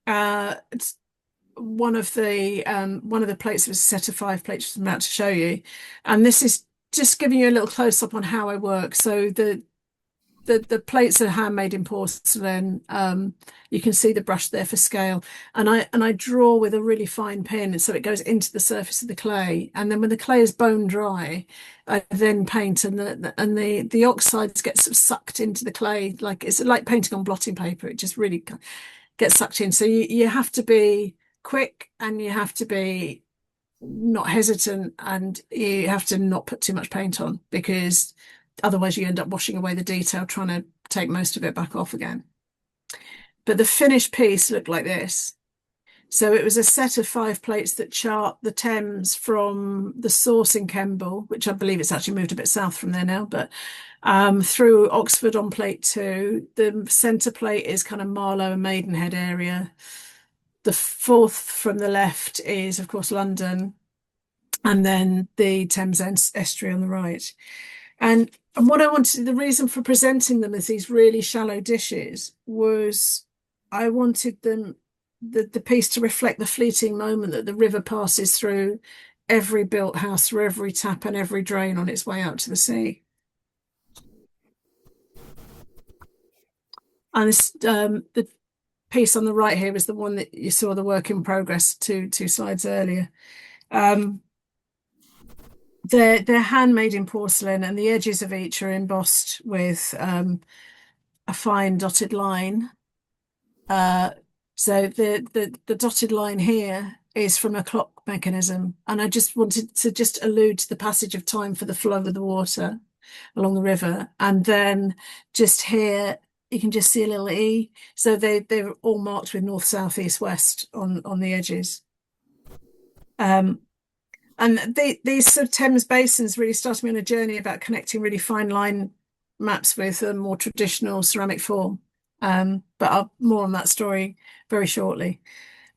one of the plates was a set of 5 plates I'm about to show you, and this is just giving you a little close up on how I work. So the plates are handmade in porcelain. You can see the brush there for scale, and I draw with a really fine pen, and so it goes into the surface of the clay. And then when the clay is bone dry, I then paint, and the oxides get sort of sucked into the clay, like it's like painting on blotting paper. It just really gets sucked in. So you have to be quick, and you have to be not hesitant, and you have to not put too much paint on, because otherwise you end up washing away the detail trying to take most of it back off again. But the finished piece looked like this. So it was a set of 5 plates that chart the Thames from the source in Kemble, which I believe it's actually moved a bit south from there now, but through Oxford on plate 2. The centre plate is kind of Marlow and Maidenhead area. The 4th from the left is, of course, London, and then the Thames estuary on the right. And what I wanted, the reason for presenting them as these really shallow dishes, was I wanted the piece to reflect the fleeting moment that the river passes through every built house, through every tap and every drain on its way out to the sea. And this, the piece on the right here is the one that you saw the work in progress two slides earlier. They're handmade in porcelain, and the edges of each are embossed with a fine dotted line. So the dotted line here is from a clock mechanism, and I just wanted to just allude to the passage of time for the flow of the water along the river. And then just here you can just see a little E. So they're all marked with north, south, east, west on the edges. And these sort of Thames basins really started me on a journey about connecting really fine line maps with a more traditional ceramic form. But I'll more on that story very shortly.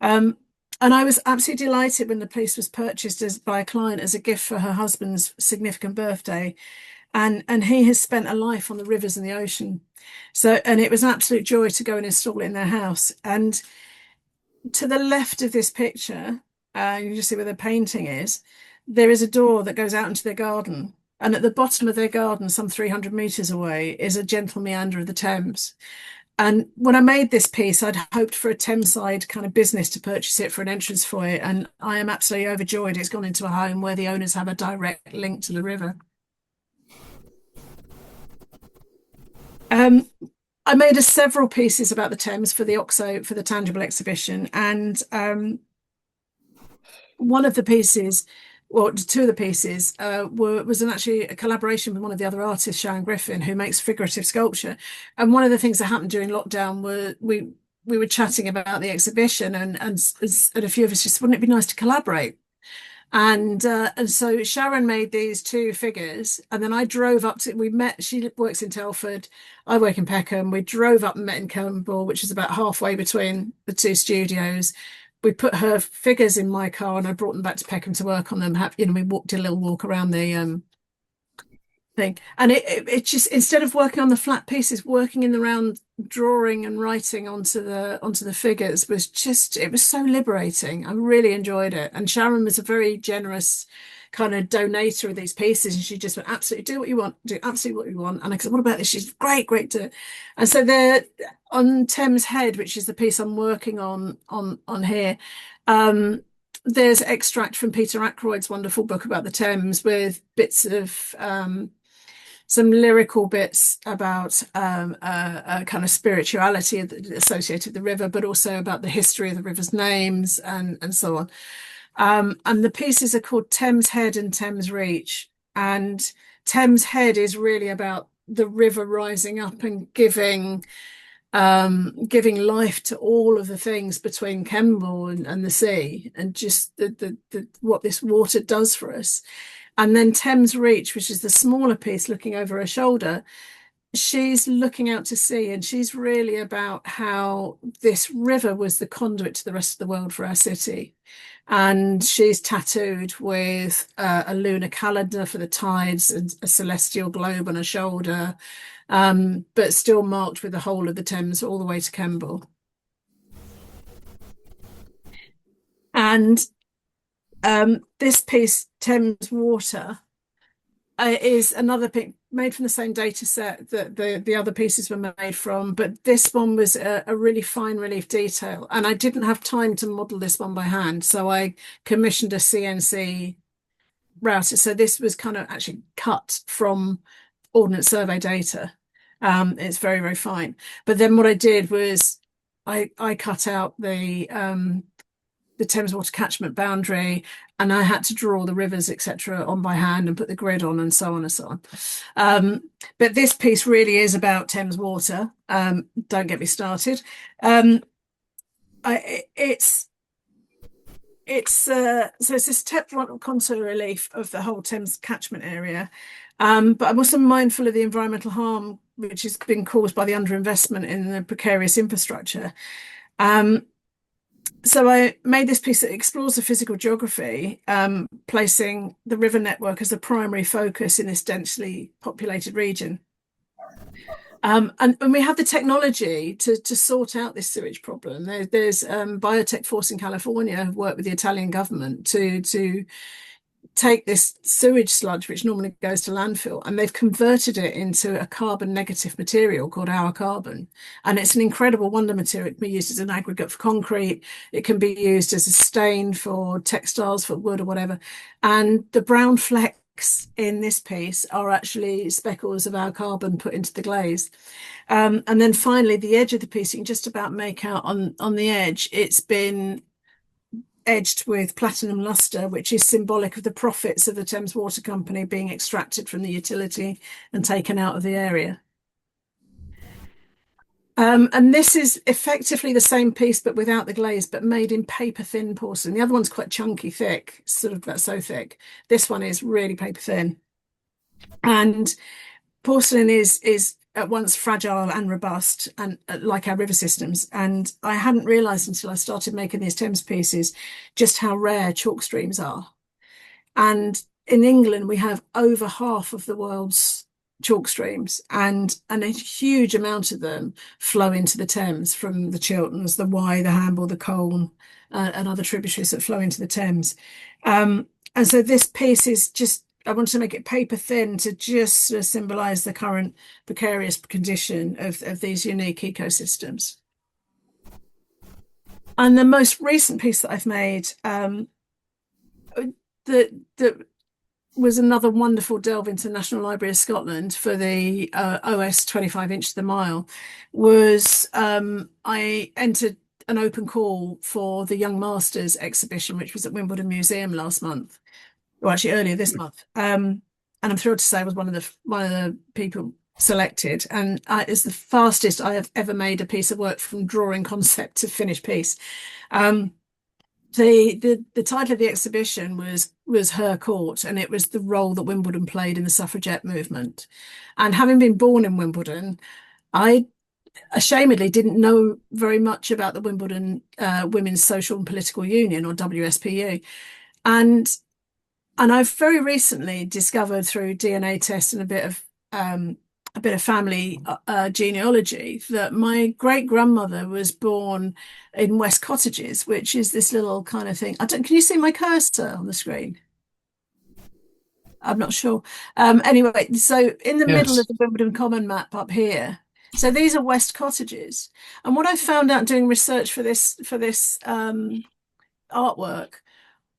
And I was absolutely delighted when the piece was purchased by a client as a gift for her husband's significant birthday. And he has spent a life on the rivers and the ocean. And it was an absolute joy to go and install it in their house. And to the left of this picture, you can just see where the painting is, there is a door that goes out into their garden. And at the bottom of their garden, some 300 meters away, is a gentle meander of the Thames. And when I made this piece, I'd hoped for a Thameside kind of business to purchase it for an entrance foyer. And I am absolutely overjoyed it's gone into a home where the owners have a direct link to the river. I made several pieces about the Thames for the OXO, for the Tangible exhibition. And one of the pieces, well, two of the pieces was actually a collaboration with one of the other artists, Sharon Griffin, who makes figurative sculpture. And one of the things that happened during lockdown were we were chatting about the exhibition, and a few of us just, wouldn't it be nice to collaborate? And so Sharon made these two figures, and then I drove up to, we met, she works in Telford, I work in Peckham. We drove up and met in Kemble, which is about halfway between the two studios. We put her figures in my car and I brought them back to Peckham to work on them. We did a little walk around the thing. And it just, instead of working on the flat pieces, working in the round, drawing and writing onto the figures was just, it was so liberating. I really enjoyed it. And Sharon was a very generous kind of donator of these pieces, and she just went, absolutely do what you want, do absolutely what you want. And I said, what about this? She's great to. And so they're on Thames Head, which is the piece I'm working on here. There's extract from Peter Ackroyd's wonderful book about the Thames with bits of some lyrical bits about a kind of spirituality associated with the river, but also about the history of the river's names and so on. And the pieces are called Thames Head and Thames Reach. And Thames Head is really about the river rising up and giving life to all of the things between Kemble and the sea, and just what this water does for us. And then Thames Reach, which is the smaller piece looking over her shoulder, she's looking out to sea, and she's really about how this river was the conduit to the rest of the world for our city. And she's tattooed with a lunar calendar for the tides and a celestial globe on her shoulder, but still marked with the whole of the Thames all the way to Kemble. And this piece, Thames Water, is another pic made from the same data set that the other pieces were made from, but this one was a really fine relief detail, and I didn't have time to model this one by hand, so I commissioned a CNC router. So this was kind of actually cut from Ordnance Survey data. It's very fine. But then what I did was I cut out the Thames water catchment boundary, and I had to draw the rivers, etc., on by hand and put the grid on and so on and so on. But this piece really is about Thames water. Don't get me started. It's this tectonic contour relief of the whole Thames catchment area. But I'm also mindful of the environmental harm which has been caused by the underinvestment in the precarious infrastructure. So I made this piece that explores the physical geography, placing the river network as the primary focus in this densely populated region. And we have the technology to sort out this sewage problem. There's Biotech Force in California have worked with the Italian government to take this sewage sludge, which normally goes to landfill, and they've converted it into a carbon negative material called our carbon. And it's an incredible wonder material. It can be used as an aggregate for concrete. It can be used as a stain for textiles, for wood or whatever. And the brown flecks in this piece are actually speckles of our carbon put into the glaze. And then finally, the edge of the piece, you can just about make out on the edge, it's been edged with platinum luster, which is symbolic of the profits of the Thames Water Company being extracted from the utility and taken out of the area. And this is effectively the same piece, but without the glaze, but made in paper thin porcelain. The other one's quite chunky, thick, sort of about so thick. This one is really paper thin. And porcelain is at once fragile and robust, and like our river systems. And I hadn't realised until I started making these Thames pieces just how rare chalk streams are. And in England, we have over half of the world's chalk streams, and a huge amount of them flow into the Thames from the Chilterns, the Wye, the Hamble, the Colne, and other tributaries that flow into the Thames. And so this piece is just, I wanted to make it paper thin to just sort of symbolise the current precarious condition of these unique ecosystems. And the most recent piece that I've made, that was another wonderful delve into the National Library of Scotland for the OS 25-inch to the mile, was I entered an open call for the Young Masters exhibition, which was at Wimbledon Museum last month, or actually earlier this month. And I'm thrilled to say I was one of the people selected, and it's the fastest I have ever made a piece of work from drawing concept to finished piece. The title of the exhibition was Her Court, and it was the role that Wimbledon played in the Suffragette movement. And having been born in Wimbledon, I ashamedly didn't know very much about the Wimbledon Women's Social and Political Union, or WSPU. And I've very recently discovered through DNA tests and a bit of family genealogy that my great grandmother was born in West Cottages, which is this little kind of thing. Can you see my cursor on the screen? I'm not sure. Anyway, so in the middle of the Wimbledon Common map up here. So these are West Cottages. And what I found out doing research for this artwork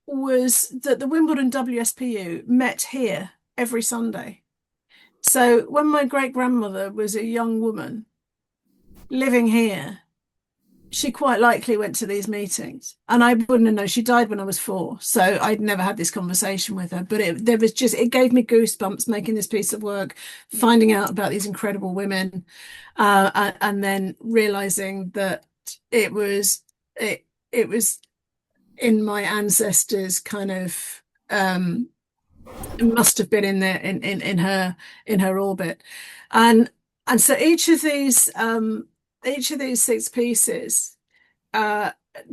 was that the Wimbledon WSPU met here every Sunday. So when my great grandmother was a young woman living here, she quite likely went to these meetings, and I wouldn't have known. She died when I was 4, so I'd never had this conversation with her. But it gave me goosebumps making this piece of work, finding out about these incredible women, and then realizing that it was in my ancestors' kind of. It must have been in there in her orbit, and so each of these 6 pieces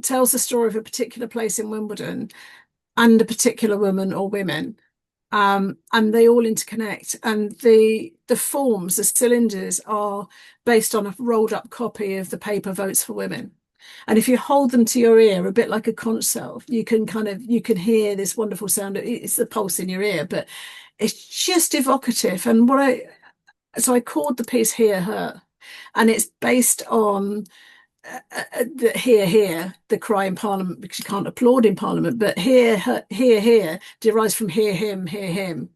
tells the story of a particular place in Wimbledon and a particular woman or women, and they all interconnect. And the forms, the cylinders, are based on a rolled up copy of the paper Votes for Women. And if you hold them to your ear, a bit like a conch shell, you can hear this wonderful sound. It's the pulse in your ear, but it's just evocative. And so I called the piece Hear Her, and it's based on the Hear, the cry in Parliament, because you can't applaud in Parliament, but Hear derives from Hear Him.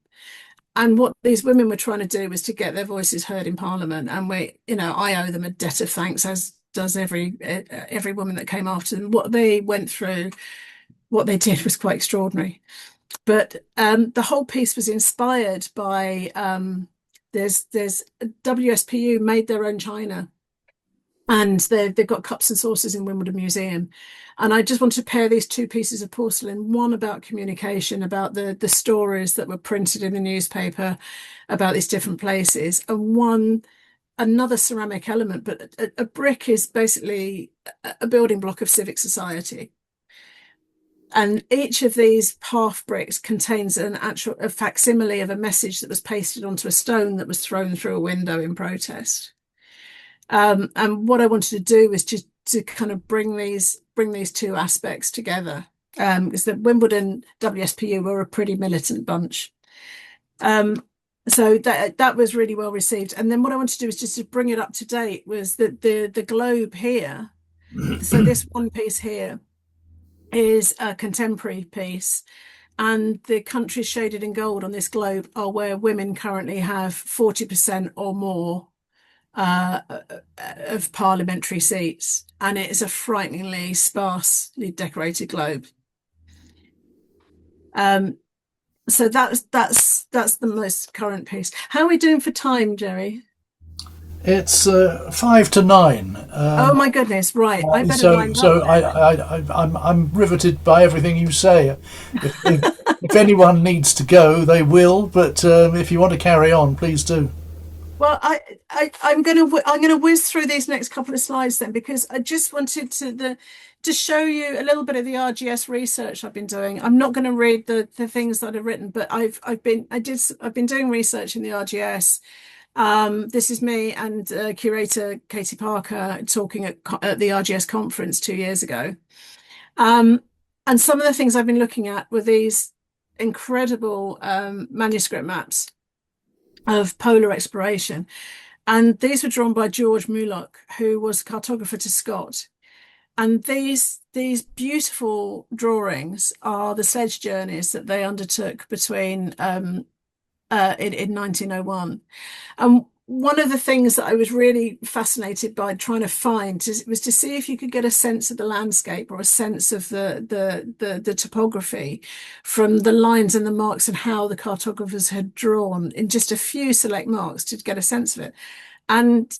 And what these women were trying to do was to get their voices heard in Parliament. And I owe them a debt of thanks, as does every woman that came after them. What they went through, what they did, was quite extraordinary. But the whole piece was inspired by there's WSPU made their own china, and they've got cups and saucers in Wimbledon Museum. And I just wanted to pair these 2 pieces of porcelain, one about communication, about the stories that were printed in the newspaper about these different places, and another ceramic element. But a brick is basically a building block of civic society. And each of these half bricks contains a facsimile of a message that was pasted onto a stone that was thrown through a window in protest. And what I wanted to do was just to kind of bring these 2 aspects together, because the Wimbledon WSPU were a pretty militant bunch. So that was really well received. And then what I wanted to do was just to bring it up to date, was that the globe here. So this one piece here is a contemporary piece, And the countries shaded in gold on this globe are where women currently have 40% or more of parliamentary seats, and it is a frighteningly sparsely decorated globe. So that's the most current piece. How are we doing for time, Jerry? It's 5 to 9. Oh my goodness! Right, I better So, wind up so I'm riveted by everything you say. If anyone needs to go, they will. But if you want to carry on, please do. Well, I'm gonna whiz through these next couple of slides then, because I just wanted to show you a little bit of the RGS research I've been doing. I'm not going to read the things that I've written, but I've been doing research in the RGS. This is me and curator Katie Parker talking at the RGS conference 2 years ago. And some of the things I've been looking at were these incredible manuscript maps of polar exploration. And these were drawn by George Mulock, who was cartographer to Scott. And these beautiful drawings are the sledge journeys that they undertook between in 1901. And one of the things that I was really fascinated by trying to find was to see if you could get a sense of the landscape or a sense of the topography from the lines and the marks and how the cartographers had drawn in just a few select marks to get a sense of it. And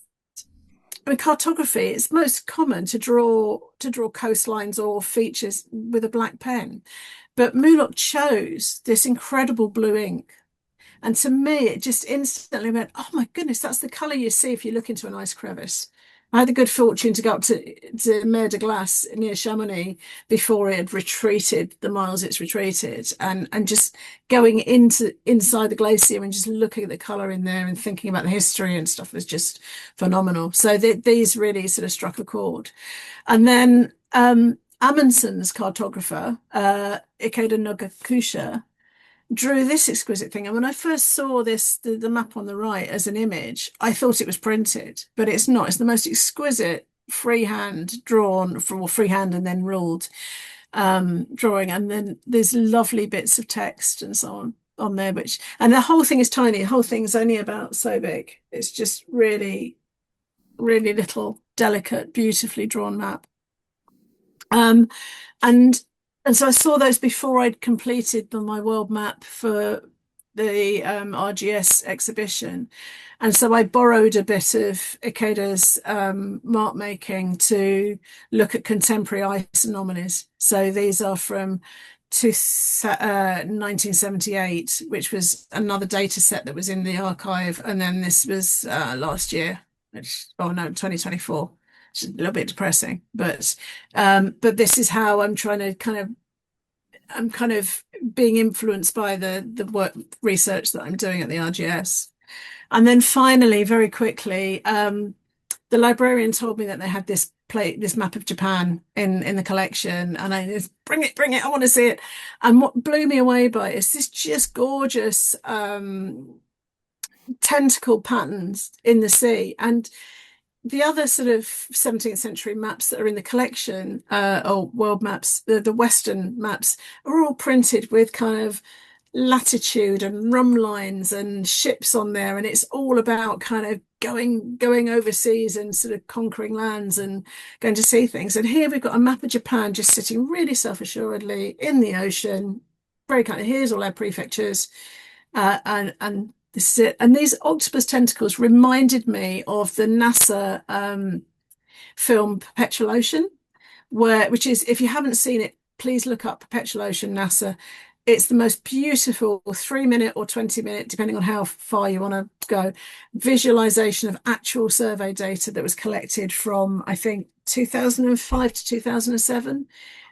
in cartography, it's most common to draw coastlines or features with a black pen, but Mulock chose this incredible blue ink. And to me, it just instantly went, oh my goodness, that's the colour you see if you look into an ice crevice. I had the good fortune to go up to Mer de Glace near Chamonix before it had retreated the miles it's retreated, and just going inside the glacier and just looking at the colour in there and thinking about the history and stuff was just phenomenal. So these really sort of struck a chord. And then Amundsen's cartographer, Ikeda Nogakusha, drew this exquisite thing. And when I first saw the map on the right as an image, I thought it was printed, but it's not. It's the most exquisite freehand drawn, freehand and then ruled drawing. And then there's lovely bits of text and so on there, and the whole thing is tiny. The whole thing's only about so big. It's just really, really little, delicate, beautifully drawn map. And so I saw those before I'd completed my world map for the RGS exhibition. And so I borrowed a bit of Ikeda's mark making to look at contemporary ice anomalies. So these are from 1978, which was another data set that was in the archive. And then this was last year, 2024. It's a little bit depressing, but this is how I'm trying to I'm kind of being influenced by the work research that I'm doing at the RGS. And then finally, very quickly, the librarian told me that they had this map of Japan in the collection, and I just bring it, I want to see it. And what blew me away by it is this just gorgeous tentacle patterns in the sea. And the other sort of 17th century maps that are in the collection, or world maps, the Western maps, are all printed with kind of latitude and rum lines and ships on there, and it's all about kind of going overseas and sort of conquering lands and going to see things. And here we've got a map of Japan just sitting really self-assuredly in the ocean, very kind of, here's all our prefectures, and this is it. And these octopus tentacles reminded me of the NASA film Perpetual Ocean, which is, if you haven't seen it, please look up Perpetual Ocean, NASA. It's the most beautiful 3-minute or 20-minute, depending on how far you want to go, visualization of actual survey data that was collected from, I think, 2005 to 2007.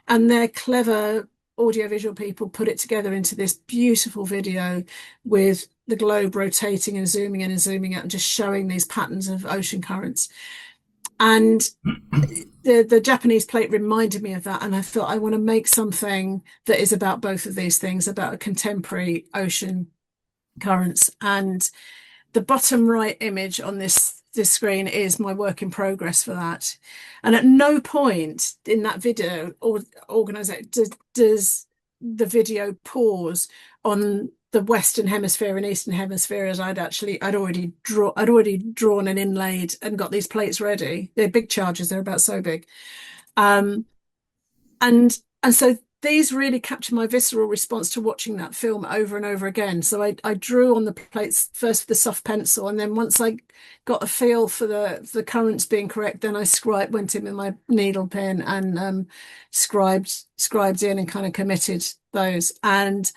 And their clever audiovisual people put it together into this beautiful video with the globe rotating and zooming in and zooming out and just showing these patterns of ocean currents. And the Japanese plate reminded me of that, and I thought I want to make something that is about both of these things, about a contemporary ocean currents. And the bottom right image on this screen is my work in progress for that. And at no point in that video or organizer does the video pause on the Western Hemisphere and Eastern Hemisphere, as I'd already drawn and inlaid and got these plates ready. They're big charges; they're about so big, and so these really capture my visceral response to watching that film over and over again. So I drew on the plates first with the soft pencil, and then once I got a feel for the currents being correct, then I went in with my needle pen and scribed in and kind of committed those. And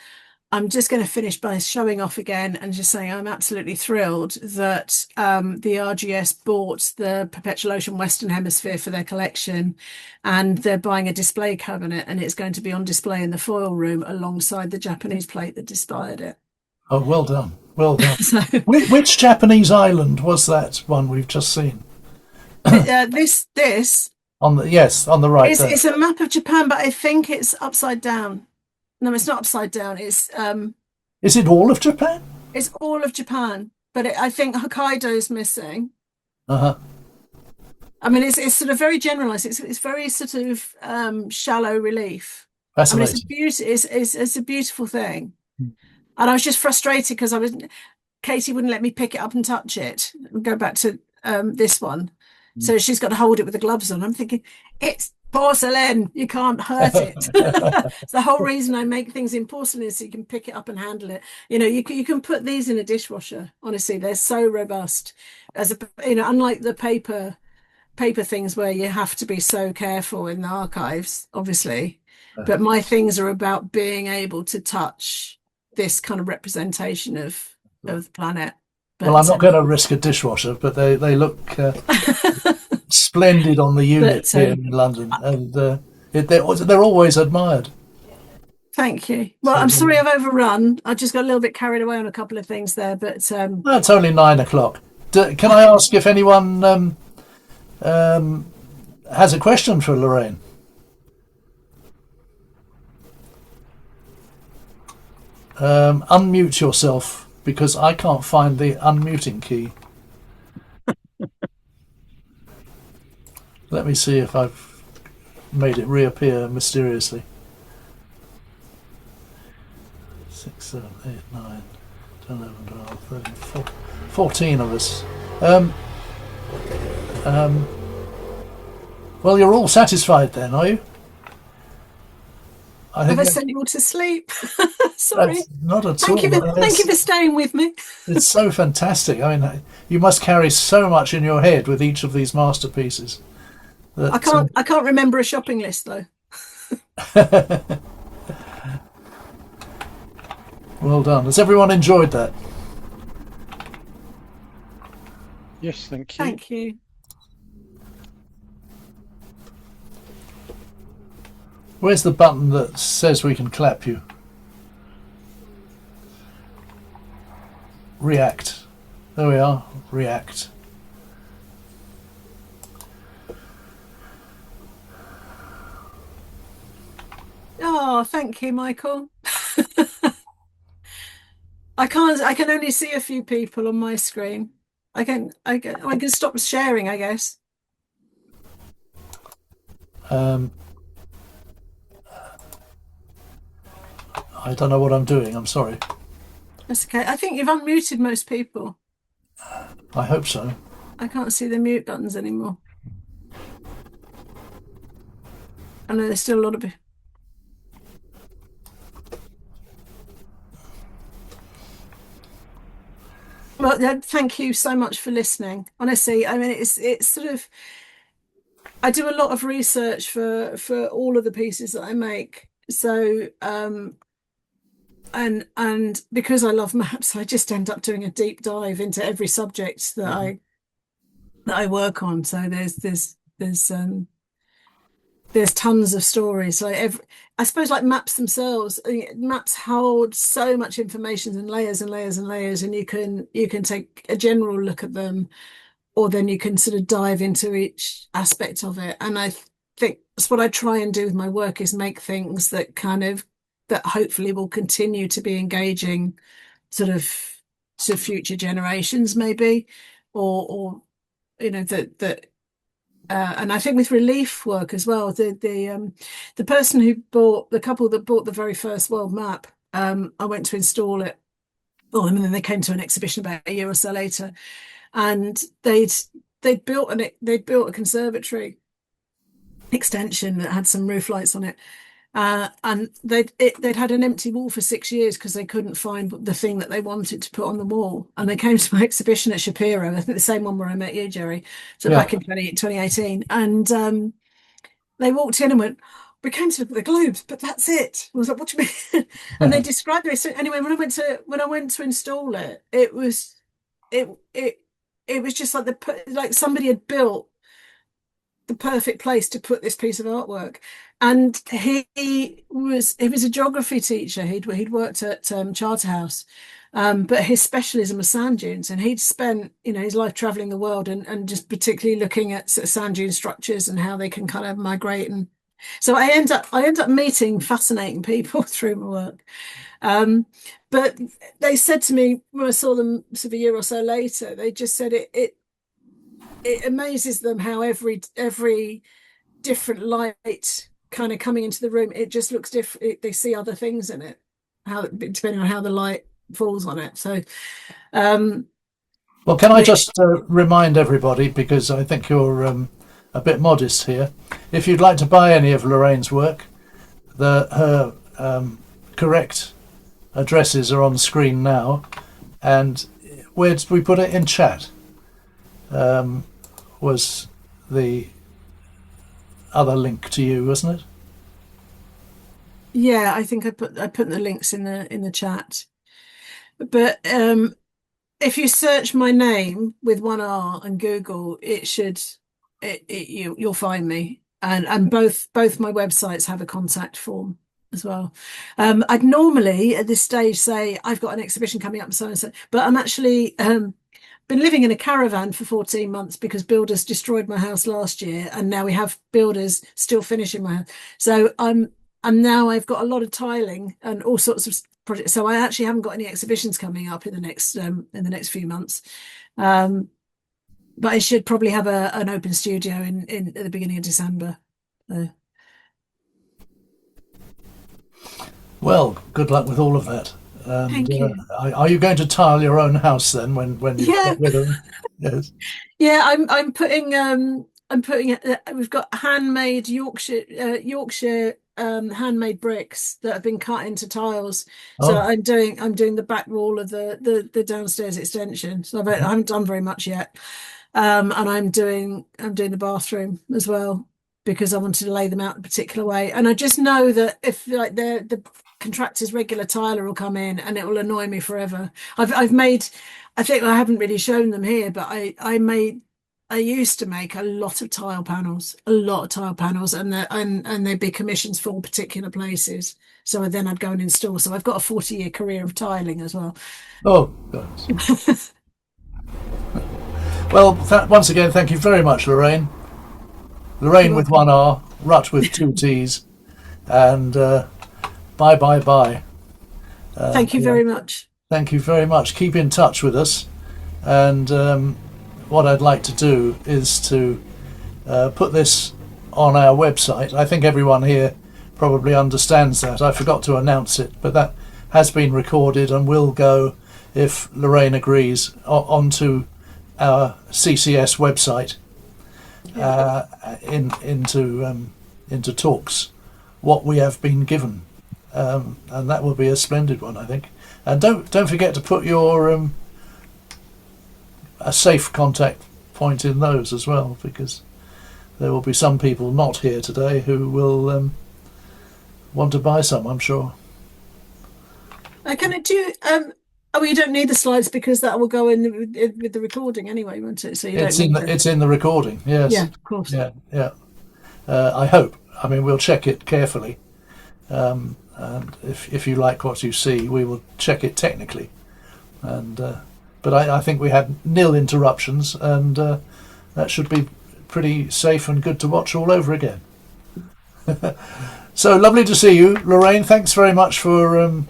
I'm just going to finish by showing off again and just saying I'm absolutely thrilled that the RGS bought the Perpetual Ocean Western Hemisphere for their collection, and they're buying a display cabinet, and it's going to be on display in the foil room alongside the Japanese plate that inspired it. Oh, well done. Well done. So, Which Japanese island was that one we've just seen? this On the right there. it's a map of Japan, but I think it's upside down. No, it's not upside down. Is it all of Japan? It's all of Japan, but I think Hokkaido's missing. Uh-huh. I mean, it's sort of very generalized. It's very sort of shallow relief. Fascinating. I mean, it's a beautiful thing. And I was just frustrated because Katie wouldn't let me pick it up and touch it and go back to this one. So she's got to hold it with the gloves on. I'm thinking, it's porcelain, you can't hurt it. It's the whole reason I make things in porcelain is so you can pick it up and handle it. You can put these in a dishwasher. Honestly, they're so robust. Unlike the paper things where you have to be so careful in the archives, obviously. But my things are about being able to touch this kind of representation of the planet. But, well, I'm not going to risk a dishwasher, but they look splendid on the unit here in London, and they're always admired. Thank you. Well, I'm sorry I've overrun. I just got a little bit carried away on a couple of things there, but it's only 9 o'clock. Can I ask if anyone has a question for Loraine? Unmute yourself, because I can't find the unmuting key. Let me see if I've made it reappear mysteriously. 6, 7, 8, 9, 10, 11, 12, 13, 14 of us. Well, you're all satisfied then, are you? Have I sent you all to sleep? Sorry. Not at all. Thank you for staying with me. It's so fantastic. I mean, you must carry so much in your head with each of these masterpieces. I can't remember a shopping list though. Well done. Has everyone enjoyed that? Yes, thank you. Thank you. Where's the button that says we can clap you? React. There we are. React. Oh, thank you, Michael. I can only see a few people on my screen. I can stop sharing, I guess. I don't know what I'm doing. I'm sorry. That's okay. I think you've unmuted most people. I hope so. I can't see the mute buttons anymore. I know there's still a lot of people. Well, thank you so much for listening. Honestly, I mean, it's sort of, I do a lot of research for all of the pieces that I make. So, and because I love maps, I just end up doing a deep dive into every subject that I work on. So there's tons of stories. I suppose like maps themselves, maps hold so much information and layers and layers and layers, and you can take a general look at them, or then you can sort of dive into each aspect of it. And I think that's what I try and do with my work, is make things that hopefully will continue to be engaging sort of to future generations, maybe, or that and I think with relief work as well, the person who bought the couple that bought the very first world map, I went to install it. Well, and then they came to an exhibition about a year or so later, and they'd built a conservatory extension that had some roof lights on it. And they'd had an empty wall for 6 years because they couldn't find the thing that they wanted to put on the wall. And they came to my exhibition at Shapiro, I think the same one where I met you, Jerry. So Yeah. back in 2018. And they walked in and went, "We came to look at the globes, but that's it." I was like, "What do you mean?" And they described it. So anyway, when I went to install it, it was just like somebody had built the perfect place to put this piece of artwork. And he was a geography teacher. He'd worked at Charterhouse, but his specialism was sand dunes, and he'd spent his life traveling the world and just particularly looking at sort of sand dune structures and how they can kind of migrate. And so I end up meeting fascinating people through my work. But they said to me when I saw them sort of a year or so later, they just said it amazes them how every different light kind of coming into the room, it just looks different. They see other things in it, depending on how the light falls on it. So Well, can I just remind everybody, because I think you're a bit modest here, if you'd like to buy any of Lorraine's work, her correct addresses are on screen now. And where did we put it? In chat was the other link to you, wasn't it? yeah, I think I put the links in the chat. But if you search my name with one R and Google, you'll find me. And both my websites have a contact form as well. I'd normally at this stage say I've got an exhibition coming up and so and so, but I'm actually been living in a caravan for 14 months because builders destroyed my house last year, and now we have builders still finishing my house. So I've got a lot of tiling and all sorts of projects. So I actually haven't got any exhibitions coming up in the next few months. But I should probably have an open studio in at the beginning of December. Well, good luck with all of that. And, Thank you. Are you going to tile your own house then when you Yeah. get rid of them? Yes. Yeah, I'm putting we've got handmade Yorkshire handmade bricks that have been cut into tiles. So Oh. I'm doing the back wall of the downstairs extension. So I haven't done very much yet. And I'm doing the bathroom as well because I wanted to lay them out a particular way. And I just know that if like the contractor's regular tiler will come in and it will annoy me forever. I've made, I think I haven't really shown them here, but I used to make a lot of tile panels, and they'd be commissions for particular places. So then I'd go and install. So I've got a 40-year career of tiling as well. Oh, God. Well, once again, thank you very much, Loraine. Loraine with one R, Rutt with two T's, and bye. Thank you very much. Thank you very much. Keep in touch with us, and what I'd like to do is to put this on our website. I think everyone here probably understands that. I forgot to announce it, but that has been recorded and will go, if Loraine agrees, onto our CCS website into talks, what we have been given, and that will be a splendid one, I think. And don't forget to put your a safe contact point in those as well, because there will be some people not here today who will want to buy some, I'm sure. Can I do? Oh, you don't need the slides because that will go in with the recording anyway, won't it? So it's in the recording. Yes. Yeah, of course. Yeah. I hope. I mean, we'll check it carefully, and if you like what you see, we will check it technically. And but I think we had nil interruptions, and that should be pretty safe and good to watch all over again. So lovely to see you, Loraine. Thanks very much for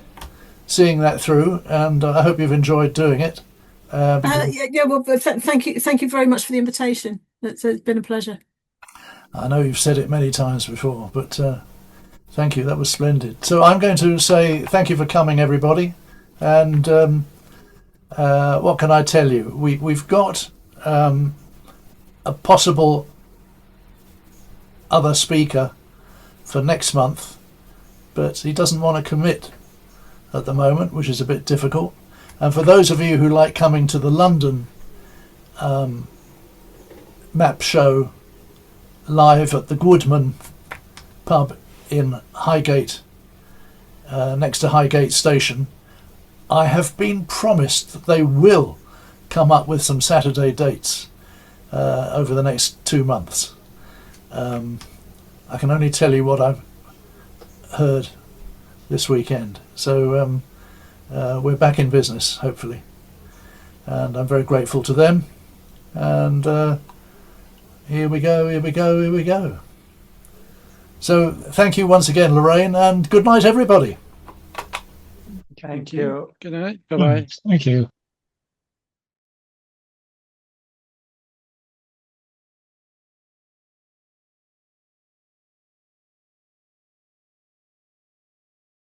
seeing that through, and I hope you've enjoyed doing it. Well, thank you very much for the invitation. It's been a pleasure. I know you've said it many times before, but thank you. That was splendid. So I'm going to say thank you for coming, everybody. And what can I tell you? We've got a possible other speaker for next month, but he doesn't want to commit at the moment, which is a bit difficult. And for those of you who like coming to the London map show live at the Goodman pub in Highgate, next to Highgate Station, I have been promised that they will come up with some Saturday dates over the next 2 months. I can only tell you what I've heard this weekend. So we're back in business, hopefully. And I'm very grateful to them. And here we go, here we go, here we go. So thank you once again, Loraine, and good night, everybody. Thank you. Good night. Bye-bye. Thank you.